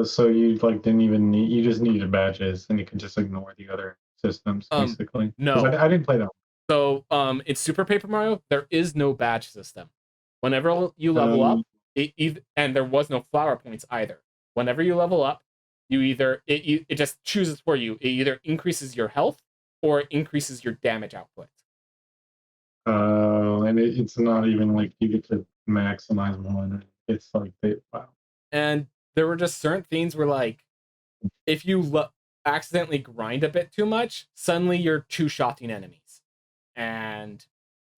So you like didn't even need you just needed badges and you could just ignore the other systems Um, basically. Because no. I didn't play that So, in Super Paper Mario, there is no badge system. Whenever you one. level up, and there was no flower points either. Whenever you level up, it just chooses for you. It either increases your health or it increases your damage output. And it's not even like you get to maximize one. It's like wow. And there were just certain things where like if you accidentally grind a bit too much, suddenly you're two-shotting enemies. and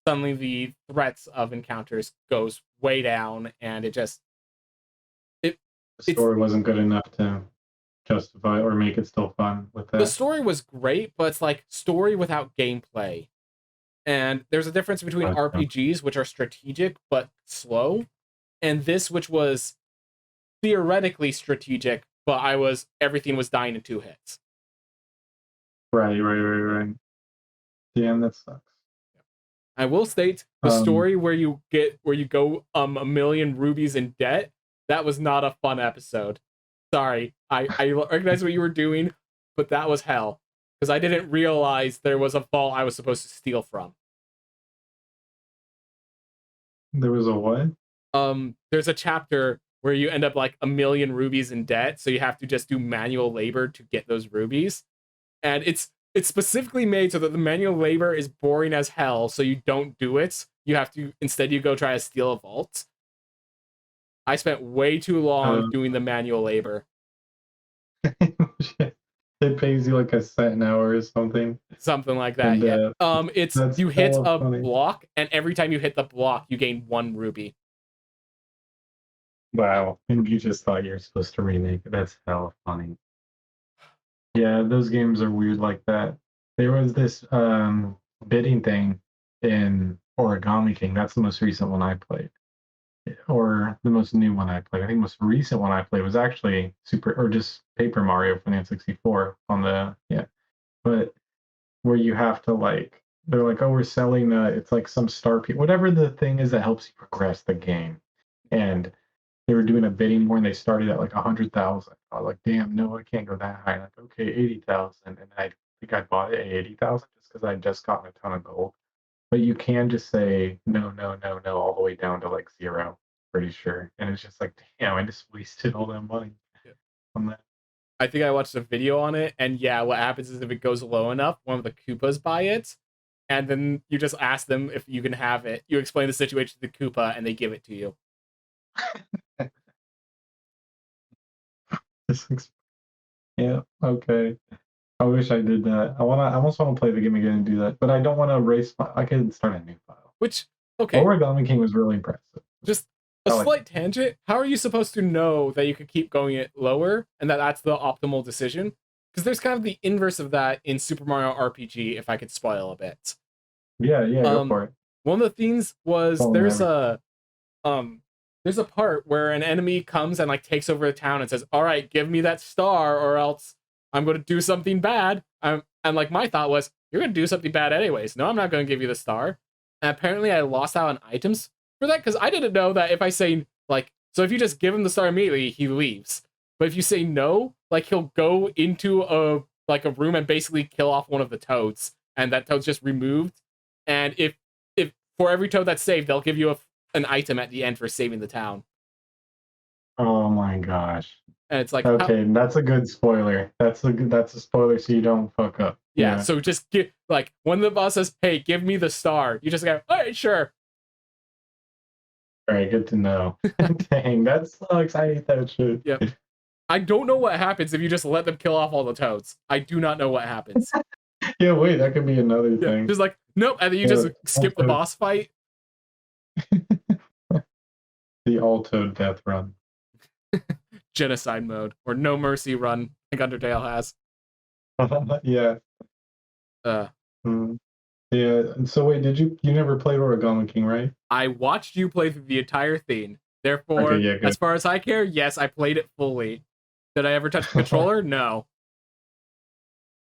suddenly the threats of encounters goes way down, and it The it's story wasn't good enough to justify or make it still fun with the that. story was great, but it's like story without gameplay. And there's a difference between Gotcha. RPGs, which are strategic but slow, and this, which was theoretically strategic, but everything was dying in 2 hits. Right. Damn, that sucks. I will state the Um, story where you go a million rubies in debt. That was not a fun episode. Sorry, I recognize what you were doing, but that was hell because I didn't realize there was a vault I was supposed to steal from. there was a what? There's a chapter where you end up like a million rubies in debt, so you have to just do manual labor to get those rubies, and it's specifically made so that the manual labor is boring as hell, so you don't do it. You have to instead you go try to steal a vault. I spent way too long Uh, doing the manual labor. shit. It pays you like a cent an hour or something, Something like that, and yeah. It's that's you hit hella a funny. block, and every time you hit the block, you gain 1 ruby. Wow, and you just thought you were supposed to remake it. That's hella funny. Yeah, those games are weird like that. There was this bidding thing in Origami King. That's the most recent one I played. Or the most new one I played. I think the most recent one I played was actually just Paper Mario for N64 on the but where you have to like they're like, oh, we're selling it's like some star whatever the thing is that helps you progress the game. And they were doing a bidding war and they started at like 100,000. I was like, damn, no, I can't go that high. Like, okay, 80,000. And I think I bought it at 80,000 just because I'd just gotten a ton of gold. But you can just say no, all the way down to like zero, pretty sure. And it's just like, damn, I just wasted all that money Yeah. on that. I think I watched a video on it, and yeah, what happens is if it goes low enough, one of the Koopas buy it, and then you just ask them if you can have it. You explain the situation to the Koopa, and they give it to you. Yeah, okay. I wish I did that. I almost want to play the game again and do that, but I don't want to erase I could start a new file. Which, okay, Origami King was really impressive. just a I like slight tangent. How are you supposed to know that you could keep going it lower and that that's the optimal decision? Because there's kind of the inverse of that in Super Mario RPG. If I could spoil a bit, yeah, go for it. one of the things was Tell me everything. um there's a part where an enemy comes and like takes over a town and says, "All right, give me that star, or else I'm going to do something bad." And like my thought was, "You're going to do something bad anyways. No, I'm not going to give you the star." And apparently, I lost out on items for that because I didn't know that if I say like, so if you just give him the star immediately, he leaves. But if you say no, like he'll go into a room and basically kill off one of the toads, and that toad's just removed. And if for every toad that's saved, they'll give you an item at the end for saving the town. Oh my gosh. And it's like, Okay, that's a good spoiler. That's a spoiler so you don't fuck up. yeah. Yeah. So just get like when the boss says, "Hey, give me the star," you just go, "All right, sure." All right, good to know. Dang, that sucks. I hate that shit. Yep. I don't know what happens if you just let them kill off all the toads. I do not know what happens. Yeah, wait, that could be another Yeah, thing. just like nope, and then you just Yeah, skip the also boss fight. the Alto death run. Genocide mode or no mercy run, like Undertale has. Yeah. Uh, Mm. Yeah. So wait, you never played Origami King, right? I watched you play through the entire thing. Okay, Therefore, yeah, as good. far as I care, yes, I played it fully. Did I ever touch the controller? No.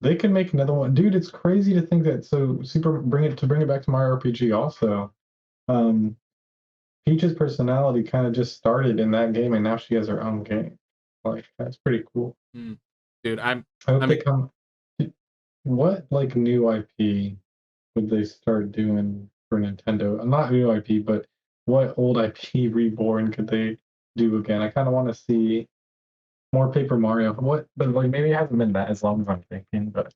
They can make another one. Dude, it's crazy to think that bring it back to my RPG also. Um Peach's personality kind of just started in that game and now she has her own game. Like that's pretty cool. Mm. Dude, I'm I hope I'm they come what like new IP would they start doing for Nintendo? Not new IP, but what old IP reborn could they do again? I kind of want to see more Paper Mario. What? But like maybe it hasn't been that as long as I'm thinking. But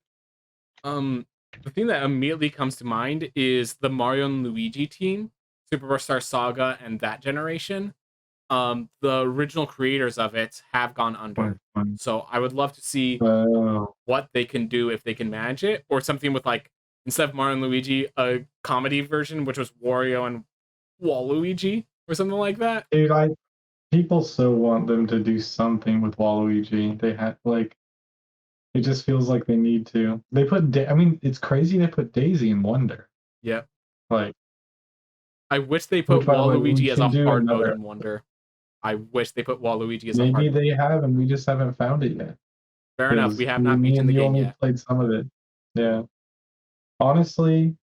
the thing that immediately comes to mind is the Mario and Luigi team, Superstar Saga and that generation. The original creators of it have gone under. So I would love to see oh, what they can do if they can manage it, or something with like instead of Mario and Luigi, a comedy version, which was Wario and Waluigi or something like that. Dude, people so want them to do something with Waluigi. They had like it just feels like they need to. They put I mean, it's crazy they put Daisy in Wonder. Yep. Like, I wish they which put by the way, we Waluigi as a can do hard mode another. in Wonder. I wish they put Waluigi as a Maybe hard mode. they have, and we just haven't found it yet. Fair enough. We have not Me beaten and the you game only yet. played some of it. Yeah. Honestly,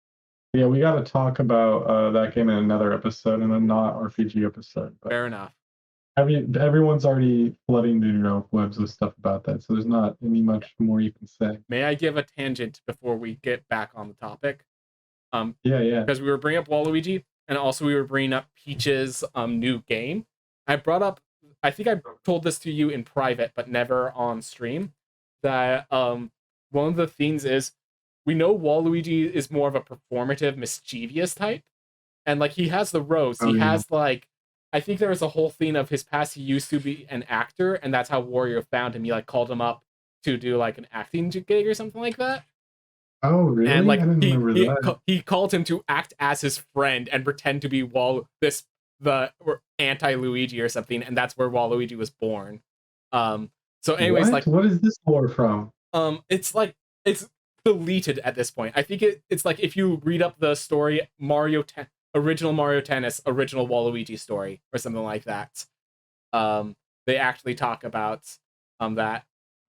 yeah, we got to talk about that game in another episode, and a not RPG episode. But Fair enough. everyone's already flooding the webs with stuff about that, so there's not any much more you can say. May I give a tangent before we get back on the topic? Yeah. Because we were bringing up Waluigi, and also we were bringing up Peach's new game. I brought up, I think I told this to you in private, but never on stream, that one of the things is we know Waluigi is more of a performative, mischievous type, and like he has the roast. Oh, He yeah. has like, I think there was a whole thing of his past. He used to be an actor, and that's how Wario found him. He like called him up to do like an acting gig or something like that. Oh, really? And like I didn't remember that. he called him to act as his friend and pretend to be the anti Luigi or something, and that's where Waluigi was born. So anyways, What is this lore from? it's like it's deleted at this point. I think it's like if you read up the story original Mario Tennis, original Waluigi story or something like that. They actually talk about that.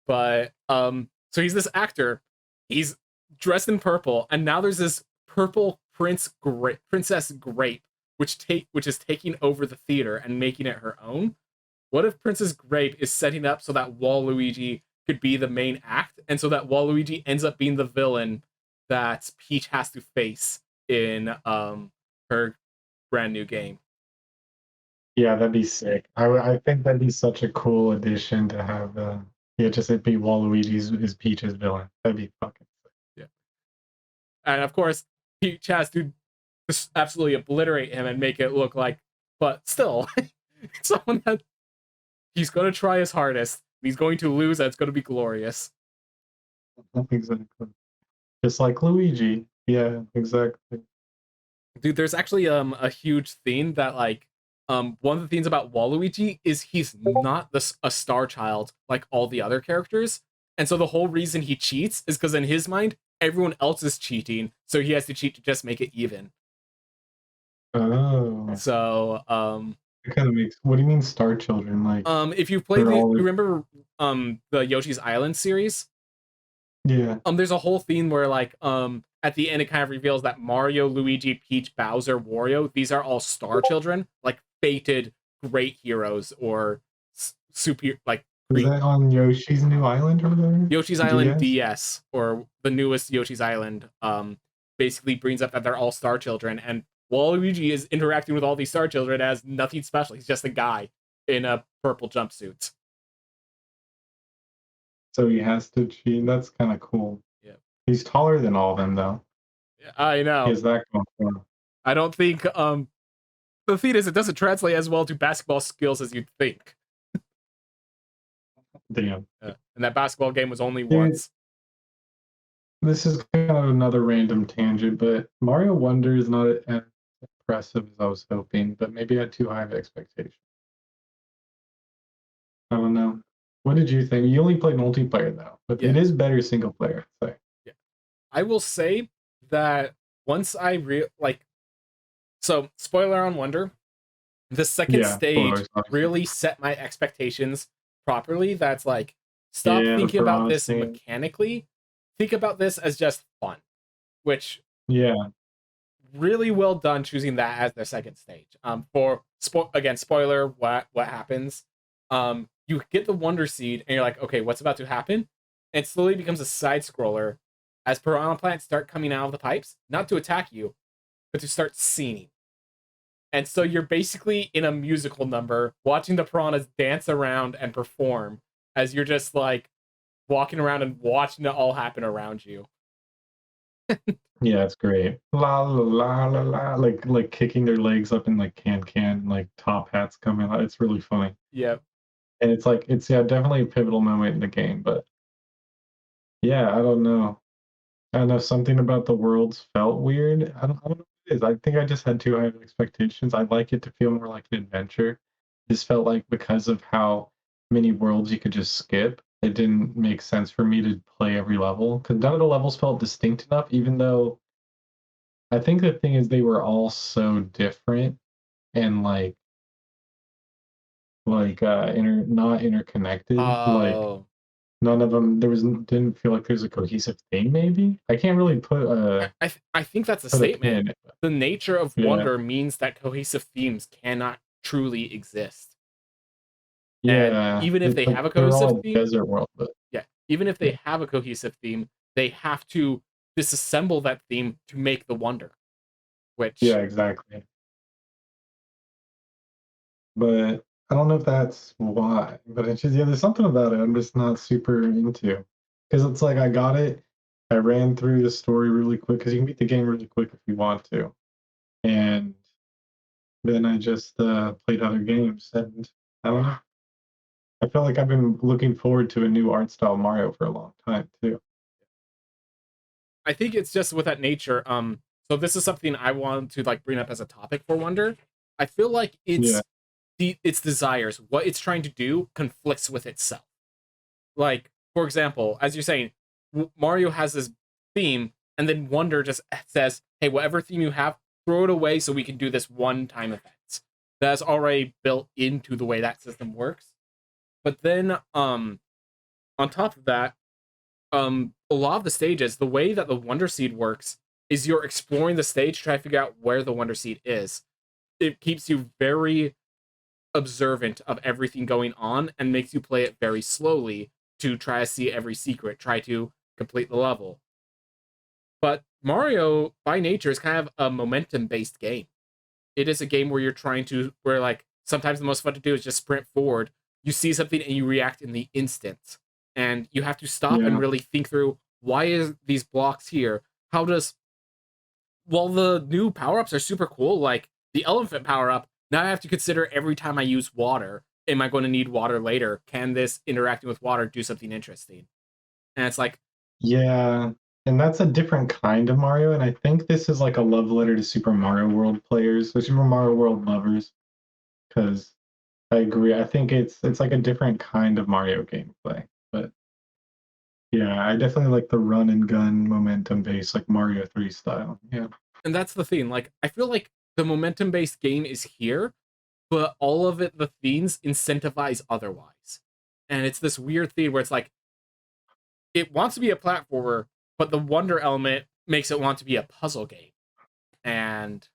But so he's this actor. He's dressed in purple, and now there's this purple princess grape, which is taking over the theater and making it her own. What if Princess Grape is setting up so that Waluigi could be the main act, and so that Waluigi ends up being the villain that Peach has to face in her brand new game? Yeah, that'd be sick. I think that'd be such a cool addition to have. Just it be Waluigi's is Peach's villain. That'd be fucking sick. Yeah, and of course Peach has to just absolutely obliterate him and make it look like, but still, someone that he's going to try his hardest. He's going to lose, and it's going to be glorious. Exactly. Just like Luigi. Yeah, exactly. Dude, there's actually a huge thing that like one of the things about Waluigi is he's not a star child like all the other characters. And so the whole reason he cheats is because in his mind, everyone else is cheating, so he has to cheat to just make it even. Oh. So it kind of makes. What do you mean, Star Children? Like, if you've played you remember the Yoshi's Island series? Yeah. There's a whole theme where like at the end it kind of reveals that Mario, Luigi, Peach, Bowser, Wario, these are all star children, like fated great heroes or super like. Is that on Yoshi's New Island or whatever? Yoshi's Island DS, or the newest Yoshi's Island, basically brings up that they're all star children, and Waluigi is interacting with all these star children as nothing special. He's just a guy in a purple jumpsuit. So he has to cheat. That's kind of cool. Yeah. He's taller than all of them, though. I know. Is that going for him? I don't think the thing is it doesn't translate as well to basketball skills as you'd think. Damn. And that basketball game was only once. This is kind of another random tangent, but Mario Wonder is not as impressive as I was hoping, but maybe I had too high of expectations. I don't know. What did you think? You only played multiplayer though, but it is better single player. So. Yeah, I will say that once I so spoiler on Wonder, the second stage really set my expectations properly. That's like, stop thinking about this mechanically. Think about this as just fun, which really well done choosing that as their second stage. Again, spoiler, what happens? You get the Wonder Seed, and you're like, okay, what's about to happen? And it slowly becomes a side scroller as piranha plants start coming out of the pipes, not to attack you, but to start singing. And so you're basically in a musical number, watching the piranhas dance around and perform as you're just like walking around and watching it all happen around you. Yeah, it's great. La la la la la, like kicking their legs up in like can like top hats coming out. It's really funny. Yep. And it's like definitely a pivotal moment in the game. But yeah, I don't know. I don't know, something about the worlds felt weird. I don't know what it is. I think I just had too high of expectations. I'd like it to feel more like an adventure. This felt like because of how many worlds you could just skip, it didn't make sense for me to play every level because none of the levels felt distinct enough, even though I think the thing is they were all so different and not interconnected. Like Oh, none of them didn't feel like there's a cohesive thing. Maybe I can't really I think that's a put a statement. pin. The nature of Yeah, wonder means that cohesive themes cannot truly exist. And yeah. even if It's they like have a they're cohesive all a theme, desert world, but yeah, even if they yeah, have a cohesive theme, they have to disassemble that theme to make the wonder, yeah, which exactly. But I don't know if that's why. But it's just there's something about it I'm just not super into because it's like I got it. I ran through the story really quick because you can beat the game really quick if you want to, and then I just played other games, and I don't know. I feel like I've been looking forward to a new art style Mario for a long time too. I think it's just with that nature. So this is something I want to like bring up as a topic for wonder. I feel like Yeah, its desires, what it's trying to do, conflicts with itself. Like, for example, as you're saying, Mario has this theme, and then Wonder just says, "Hey, whatever theme you have, throw it away so we can do this one-time event." That's already built into the way that system works. But then, on top of that, a lot of the stages, the way that the Wonder Seed works is you're exploring the stage, trying to figure out where the Wonder Seed is. It keeps you very observant of everything going on and makes you play it very slowly to try to see every secret, try to complete the level. But Mario, by nature, is kind of a momentum based game. It is a game where you're trying to, where like sometimes the most fun to do is just sprint forward. You see something and you react in the instant. And you have to stop and yeah, really think through why is these blocks here? How does, while the new power ups are super cool, like the elephant power up, now I have to consider every time I use water, am I going to need water later? Can this interacting with water do something interesting? And it's like, yeah. And that's a different kind of Mario, and I think this is like a love letter to Super Mario World players, so Super Mario World lovers, because I agree. I think it's like a different kind of Mario gameplay. But yeah, I definitely like the run and gun momentum based like Mario 3 style. Yeah. and that's the thing. Like, I feel like the momentum based game is here, but all of it, the themes incentivize otherwise. And it's this weird thing where it's like, it wants to be a platformer, but the wonder element makes it want to be a puzzle game. And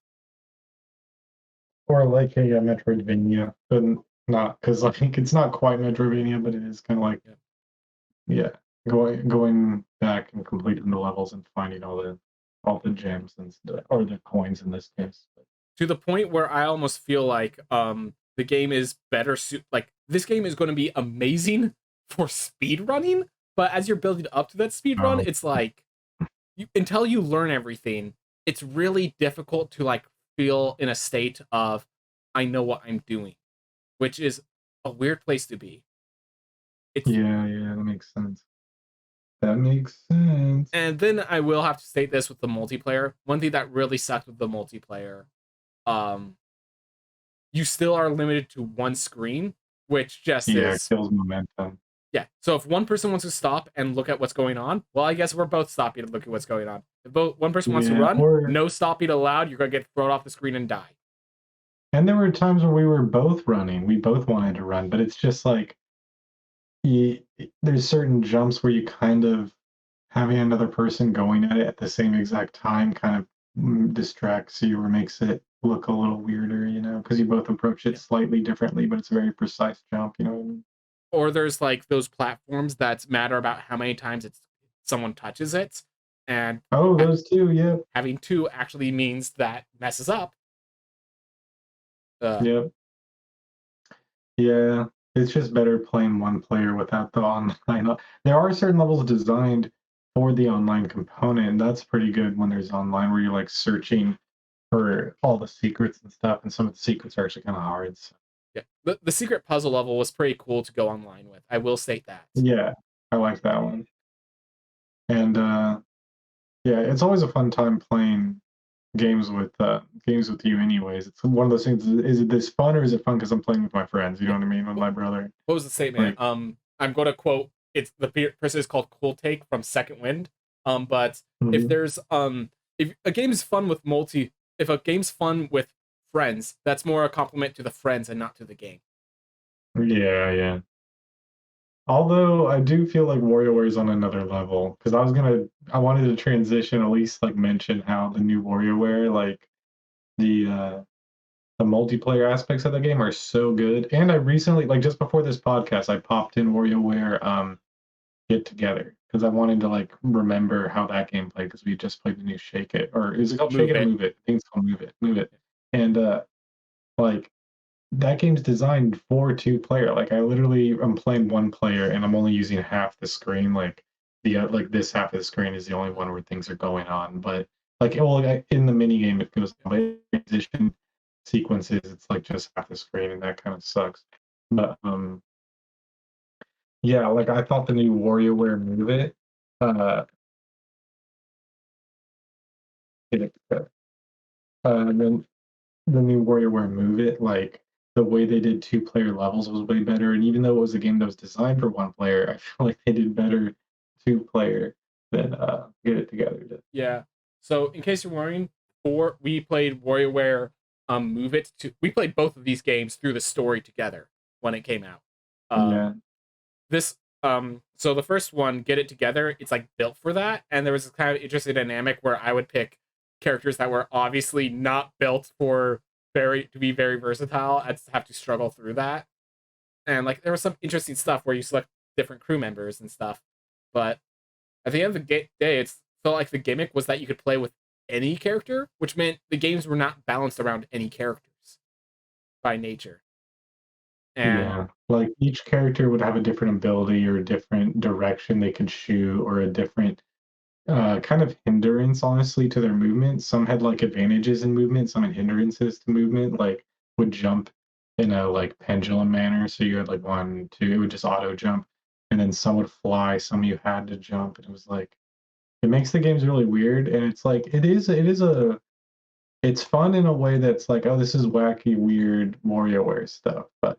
Or like a Metroidvania, but not because I think it's not quite Metroidvania, but it is kind of like yeah. yeah, going back and completing the levels and finding all the gems and stuff, or the coins in this case. To the point where I almost feel like the game is better like this game is going to be amazing for speed running, but as you're building up to that speed run, Oh, it's like until you learn everything, it's really difficult to like feel in a state of I know what I'm doing, which is a weird place to be. It's yeah, yeah, that makes sense. That makes sense. and then I will have to state this with the multiplayer. One thing that really sucked with the multiplayer, um, you still are limited to one screen, which just Yeah, is kills momentum. yeah. So if one person wants to stop and look at what's going on, well, I guess we're both stopping to look at what's going on. If both one person wants to Yeah, run, or no stopping allowed. You're gonna get thrown off the screen and die. and there were times where we were both running. We both wanted to run, but it's just like you, there's certain jumps where you kind of having another person going at it at the same exact time kind of distracts you or makes it look a little weirder, because you both approach it Yeah. slightly differently, but it's a very precise jump, you know what I mean? Or there's like those platforms that matter about how many times it's someone touches it, and Oh, those two, yeah. having two actually means that messes up. Uh, Yep. Yeah. It's just better playing one player without the online. There are certain levels designed for the online component, and that's pretty good when there's online where you're like searching for all the secrets and stuff, and some of the secrets are actually kind of hard. So, yeah, the secret puzzle level was pretty cool to go online with. I will state that. yeah, I like that one. And Yeah, it's always a fun time playing games with you anyways. It's one of those things, is it this fun or is it fun because I'm playing with my friends, you know Yeah. what I mean, with What, my brother? what was the statement? Like, I'm going to quote. It's the person is called Cool Take from Second Wind. But if mhm. there's if a game's fun with if a game's fun with friends, that's more a compliment to the friends and not to the game. Yeah, yeah. Although I do feel like WarioWare is on another level because I wanted to transition, at least like mention how the new WarioWare, like the uh the multiplayer aspects of the game are so good. And I recently, like just before this podcast, I popped in WarioWare Get Together because I wanted to like remember how that game played because we just played the new Shake It, or is it called Shake Move It or it. Move It? I think it's called Move It, Move It. And like that game's designed for two player. Like I literally am playing one player and I'm only using half the screen. Like like this half of the screen is the only one where things are going on. But like in the mini game it goes transition sequences. It's like just half the screen and that kind of sucks. But yeah, like I thought the new WarioWare Move It. Uh, it, then the new WarioWare Move It, like the way they did two-player levels was way better. And even though it was a game that was designed for one player, I feel like they did better two-player than Get It Together did. Yeah. So in case you're wondering, we played WarioWare Move It to we played both of these games through the story together when it came out. Yeah, This so the first one, Get It Together, it's like built for that, and there was this kind of interesting dynamic where I would pick characters that were obviously not built for to be very versatile. I'd have to struggle through that. And like there was some interesting stuff where you select different crew members and stuff. But at the end of the day, it's felt like the gimmick was that you could play with any character, which meant the games were not balanced around any characters by nature. And yeah. Like each character would have a different ability or a different direction they could shoot or a different kind of hindrance, honestly, to their movement. Some had like advantages in movement, some had hindrances to movement, like would jump in a like pendulum manner. So you had like one, two, it would just auto jump, and then some would fly, some you had to jump, and it was like it makes the games really weird. And it's like it's fun in a way that's like, oh, this is wacky, weird WarioWare stuff, but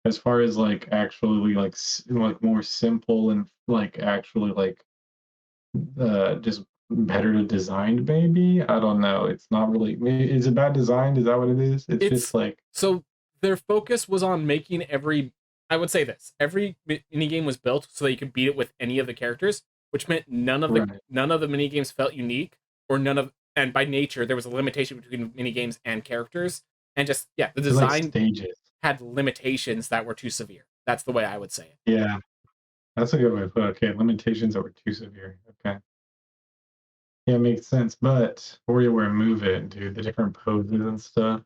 as far as like actually like like more simple and like actually like just better designed maybe? I don't know. It's not really is it bad designed? Is that what it is? It's just it's like so their focus was on making I would say this, every mini game was built so that you could beat it with any of the characters, which meant right. none of the mini games felt unique, or none of and by nature there was a limitation between mini games and characters, and just yeah, the They're like design stages. had limitations that were too severe. That's the way I would say it. Yeah. That's a good way to put it. Okay, limitations that were too severe. Okay. Yeah, it makes sense. But WarioWare Move It, dude, the different poses and stuff.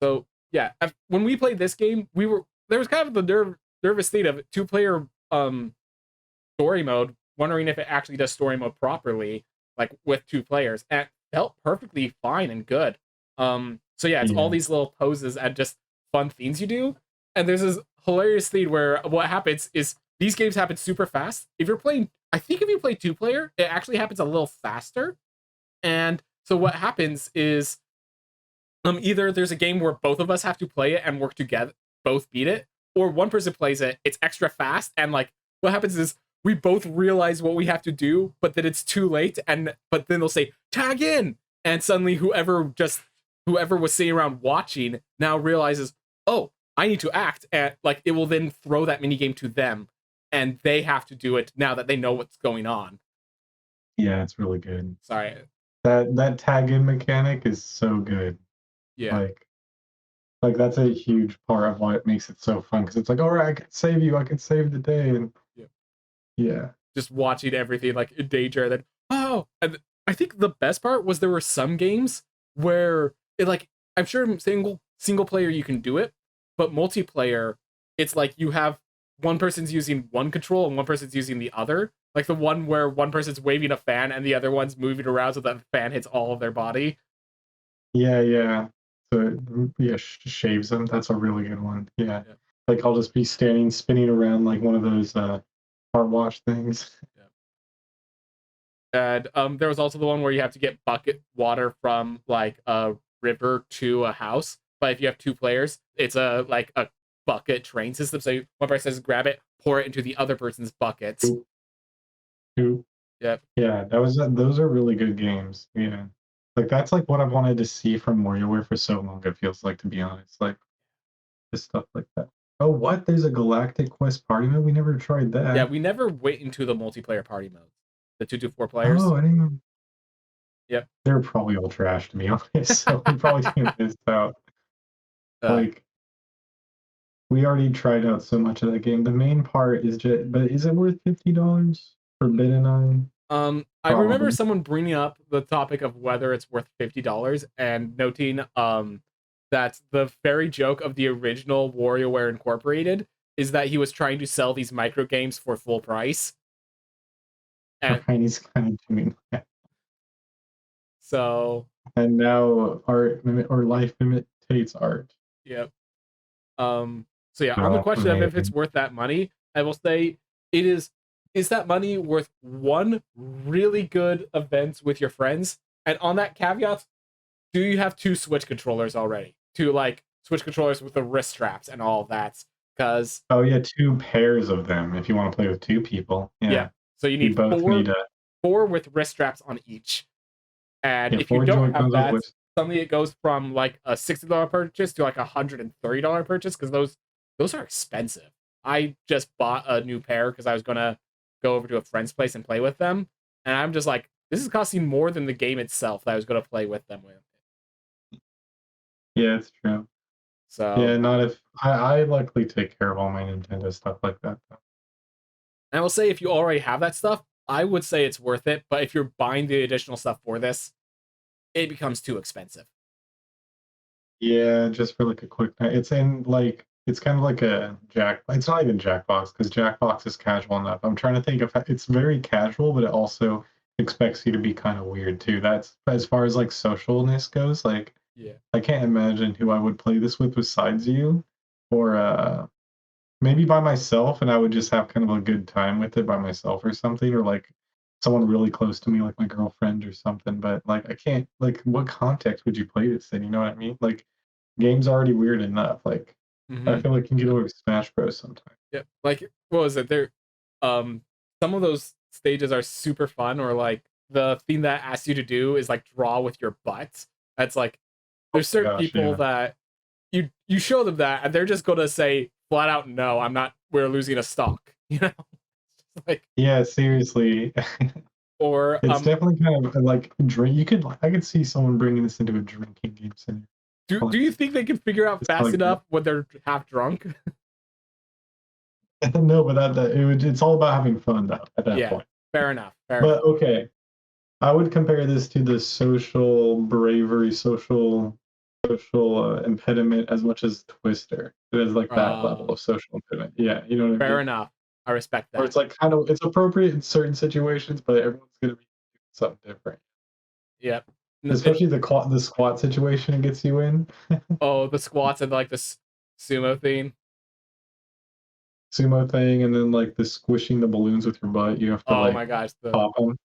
So yeah, when we played this game, there was kind of the nervous state of two-player story mode, wondering if it actually does story mode properly, like with two players, and it felt perfectly fine and good. So yeah, it's all Yeah. these little poses and just fun things you do. And there's this hilarious thing where what happens is these games happen super fast. If you're playing, I think if you play two player, it actually happens a little faster. And so what happens is either there's a game where both of us have to play it and work together, both beat it, or one person plays it, it's extra fast, and like what happens is we both realize what we have to do, but then it's too late, and but then they'll say tag in, and suddenly whoever was sitting around watching now realizes, oh, I need to act, and like it will then throw that mini game to them, and they have to do it now that they know what's going on. Yeah, it's really good. Sorry, That tag in mechanic is so good. yeah, Like like that's a huge part of what makes it so fun because it's like, all right, I can save you, I can save the day, and yeah. yeah, Just watching everything like in danger. And then and I think the best part was there were some games where it like I'm sure single player you can do it, but multiplayer it's like you have one person's using one control and one person's using the other. Like the one where one person's waving a fan and the other one's moving around so that the fan hits all of their body. yeah, yeah. So yeah, shaves them. That's a really good one. Yeah, Yeah, like I'll just be standing, spinning around like one of those car wash things. yeah. And there was also the one where you have to get bucket water from like a river to a house. But if you have two players, it's a bucket train system. So one person says grab it, pour it into the other person's buckets. Two. Yep. Yeah, those are really good games. Yeah. Like that's like what I've wanted to see from WarioWare for so long, it feels like, to be honest. Like just stuff like that. Oh, what? There's a Galactic Quest party mode? We never tried Yeah, that. we never went into the multiplayer party modes. The 2 to 4 players. Oh, I didn't even... Yep. They're probably all trash, to be honest. So we probably can't miss out. Like we already tried out so much of that game. The main part is just, but is it worth $50 for Bit and I remember Probably. someone bringing up the topic of whether it's worth $50 and noting that the very joke of the original WarioWare Incorporated is that he was trying to sell these micro games for full price. And Right, he's kind of doing that. so And now art or life imitates art. yep. So yeah, on the Oh, question of if it's amazing. worth that money, I will say it is that money worth one really good event with your friends? And on that caveat, do you have two Switch controllers already? Two like Switch controllers with the wrist straps and all of that? Because Oh yeah, 2 pairs of them if you want to play with 2 people. yeah, Yeah. so you You need both need a four with wrist straps on each. And yeah, if you 4 don't have Joy-Cons with that, which suddenly it goes from like a $60 purchase to like a $130 purchase because those are expensive. I just bought a new pair because I was gonna go over to a friend's place and play with them, and I'm just like, this is costing more than the game itself that I was gonna play with them with. yeah, it's true. So Yeah, not if I luckily take care of all my Nintendo stuff like that though. I will say if you already have that stuff, I would say it's worth it. But if you're buying the additional stuff for this, it becomes too expensive. Yeah, just for like a quick night. It's in like it's kind of like a Jack. It's not even Jackbox because Jackbox is casual enough. I'm trying to think of it's very casual, but it also expects you to be kind of weird too. That's as far as like socialness goes. Like Yeah. I can't imagine who I would play this with besides you, or maybe by myself, and I would just have kind of a good time with it by myself or something, or like someone really close to me, like my girlfriend or something. But like I can't like what context would you play this in? You know what I mean? Like game's already weird enough. Like I Mm-hmm. feel like you can get away with Smash Bros sometimes. Yeah. Like what was it? There some of those stages are super fun, or like the thing that asks you to do is like draw with your butt. That's like Oh there's my certain gosh, people yeah. that you show them that and they're just gonna say flat out no, I'm not, we're losing a stock, you know? Like Yeah, seriously. or It's definitely kind of like drink. You could I could see someone bringing this into a drinking game center. do Like you think they can figure out it's fast like enough when they're half drunk? no, but it's all about having fun though at that Yeah, point. fair enough. Fair But enough. okay, I would compare this to the social bravery, social impediment as much as Twister. It is like that level Uh of social impediment. Yeah, you know what I Fair mean? enough. I respect Where that. it's like kind of it's appropriate in certain situations, but everyone's gonna be doing something different. Yep. Especially the squat situation it gets you in. Oh, the squats and like this sumo thing. Sumo thing, and then like the squishing the balloons with your butt. You have to Oh like my gosh, pop them.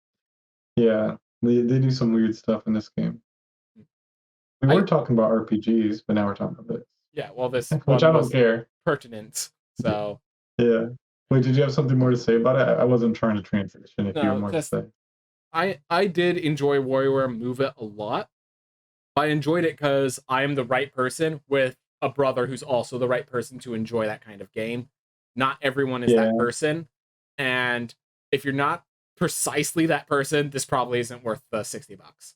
Yeah, they do some weird stuff in this game. We I were talking about RPGs, but now we're talking about yeah, well this this, which one I don't was care. pertinent. So Yeah. Wait, did you have something more to say about it? I wasn't trying to transition if you have no, more to just say. I did enjoy WarioWare Move It a lot. I enjoyed it because I am the right person with a brother who's also the right person to enjoy that kind of game. Not everyone is that Yeah, person, and if you're not precisely that person, this probably isn't worth the $60.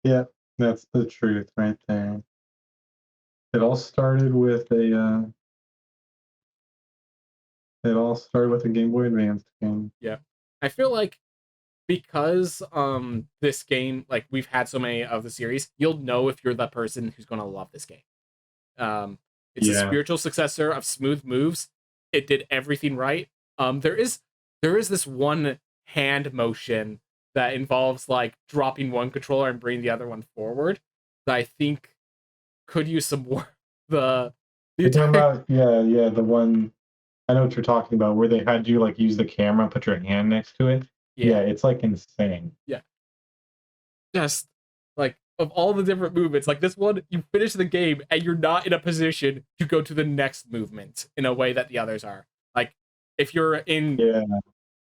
yeah, that's the truth right there. It all started with a Game Boy Advance game. Yeah, I feel like because this game, like we've had so many of the series, you'll know if you're the person who's gonna love this game. Um, it's a Yeah, spiritual successor of Smooth Moves. It did everything right. There is this one hand motion that involves like dropping one controller and bringing the other one forward that I think could use some more. The you're talking entire about the one I know what you're talking about, where they had you like use the camera, put your hand next to it. Yeah, Yeah, it's like insane. yeah. Just like of all the different movements, like this one, you finish the game and you're not in a position to go to the next movement in a way that the others are. Like if you're in Yeah,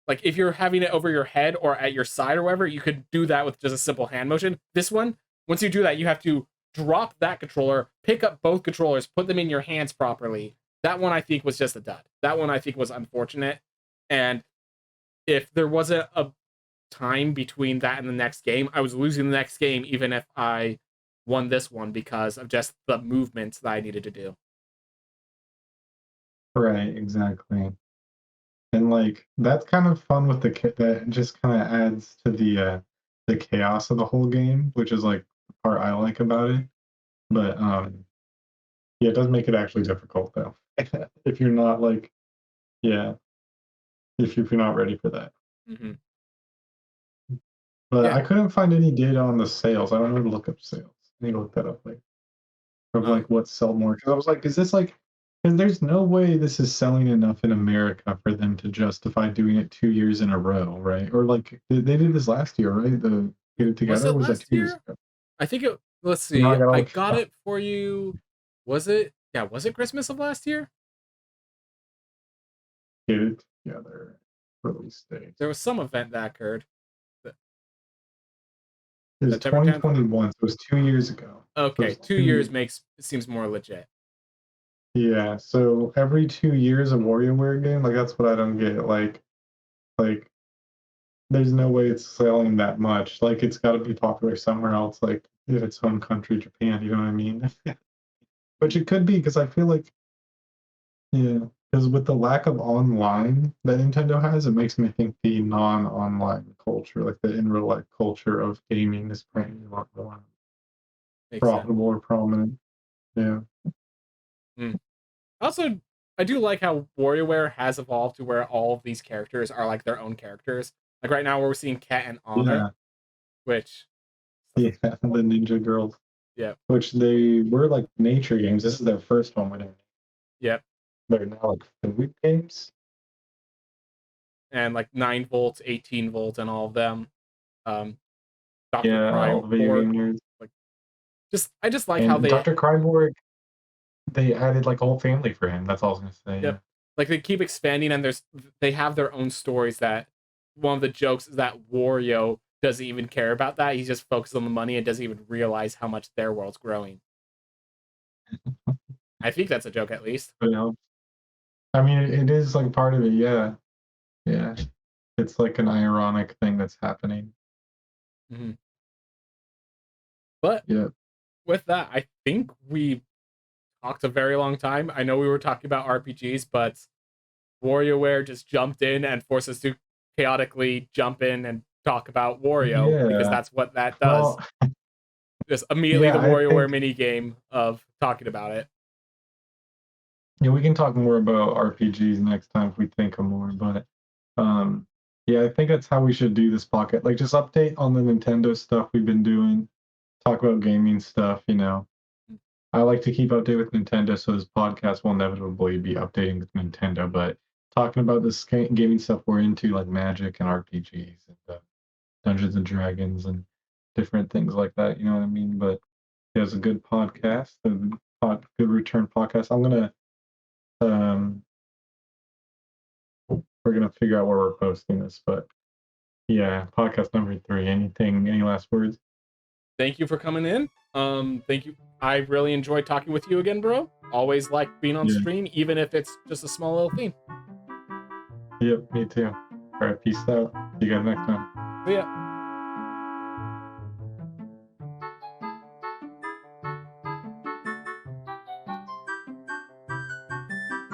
like if you're having it over your head or at your side or whatever, you could do that with just a simple hand motion. This one, once you do that, you have to drop that controller, pick up both controllers, put them in your hands properly. That one I think was just a dud. That one I think was unfortunate. And if there wasn't a time between that and the next game, I was losing the next game even if I won this one because of just the movements that I needed to do. right, exactly. And like that's kind of fun with that just kind of adds to the chaos of the whole game, which is like the part I like about it. But yeah, it does make it actually difficult though. If you're not like yeah, if you're not ready for that. Mm-hmm. But Yeah. I couldn't find any data on the sales. I don't know how to look up sales. I need to look that up like of Um, like what sell more because I was like, is this like and there's no way this is selling enough in America for them to justify doing it 2 years in a row, right? Or like they did this last year, right? The Get It was Together, it or was that last 2 years year? ago? I think it. Let's You know, see. I got I all got it for you. Was it? Yeah. Was it Christmas of last year? Get It Together release date. There was some event that occurred. It was September 10th. 2021, so it was 2 years ago. So it Okay, was 2 years seems more legit. yeah, so every 2 years a WarioWare game, like that's what I don't get. Like there's no way it's selling that much. Like it's got to be popular somewhere else, like in its home country, Japan. You know what I mean? Which it could be because I feel like yeah, because with the lack of online that Nintendo has, it makes me think the non-online culture, like the in real life culture of gaming, is probably a lot more Makes sense. profitable or prominent. Yeah, Mm. Also, I do like how WarioWare has evolved to where all of these characters are like their own characters. Like right now, we're seeing Cat and Honor, yeah, which, yeah. The Ninja Girls, yeah, which they were like nature games. This is their first one with it. yep, They're now like food games. and like 9 volts, 18 volts, and all of them. Um, Doctor Yeah, all the video Cryborg, game nerds. like I just like how And they, Dr. Cryborg, they added like a whole family for him. That's all I was gonna say. Yeah. yep, like they keep expanding, and they have their own stories. That one of the jokes is that Wario doesn't even care about that. He's just focused on the money and doesn't even realize how much their world's growing. I think that's a joke, at least. But no, I mean, it is like part of it. Yeah, yeah. It's like an ironic thing that's happening. Mm-hmm. But Yeah. with that, I think we talked a very long time. I know we were talking about RPGs, but WarioWare just jumped in and forced us to chaotically jump in and talk about Wario because Yeah. that's what that does. Well, Just immediately yeah, the I WarioWare think mini game of talking about it. yeah, we can talk more about RPGs next time if we think of more, but um yeah, I think that's how we should do this pocket. Like just update on the Nintendo stuff we've been doing, talk about gaming stuff. I like to keep update with Nintendo, so this podcast will inevitably be updating with Nintendo, but talking about this gaming stuff we're into, like Magic and RPGs and Dungeons and Dragons and different things like that. You know what I mean? But it was a good podcast, good return podcast. Um, we're gonna figure out where we're posting this, but yeah, podcast number 3. Any last words? Thank you for coming in. Thank you. I really enjoyed talking with you again, bro. Always like being on Yeah. stream, even if it's just a small little theme. Yep, me too. All right, peace out. See you guys next time. So yeah.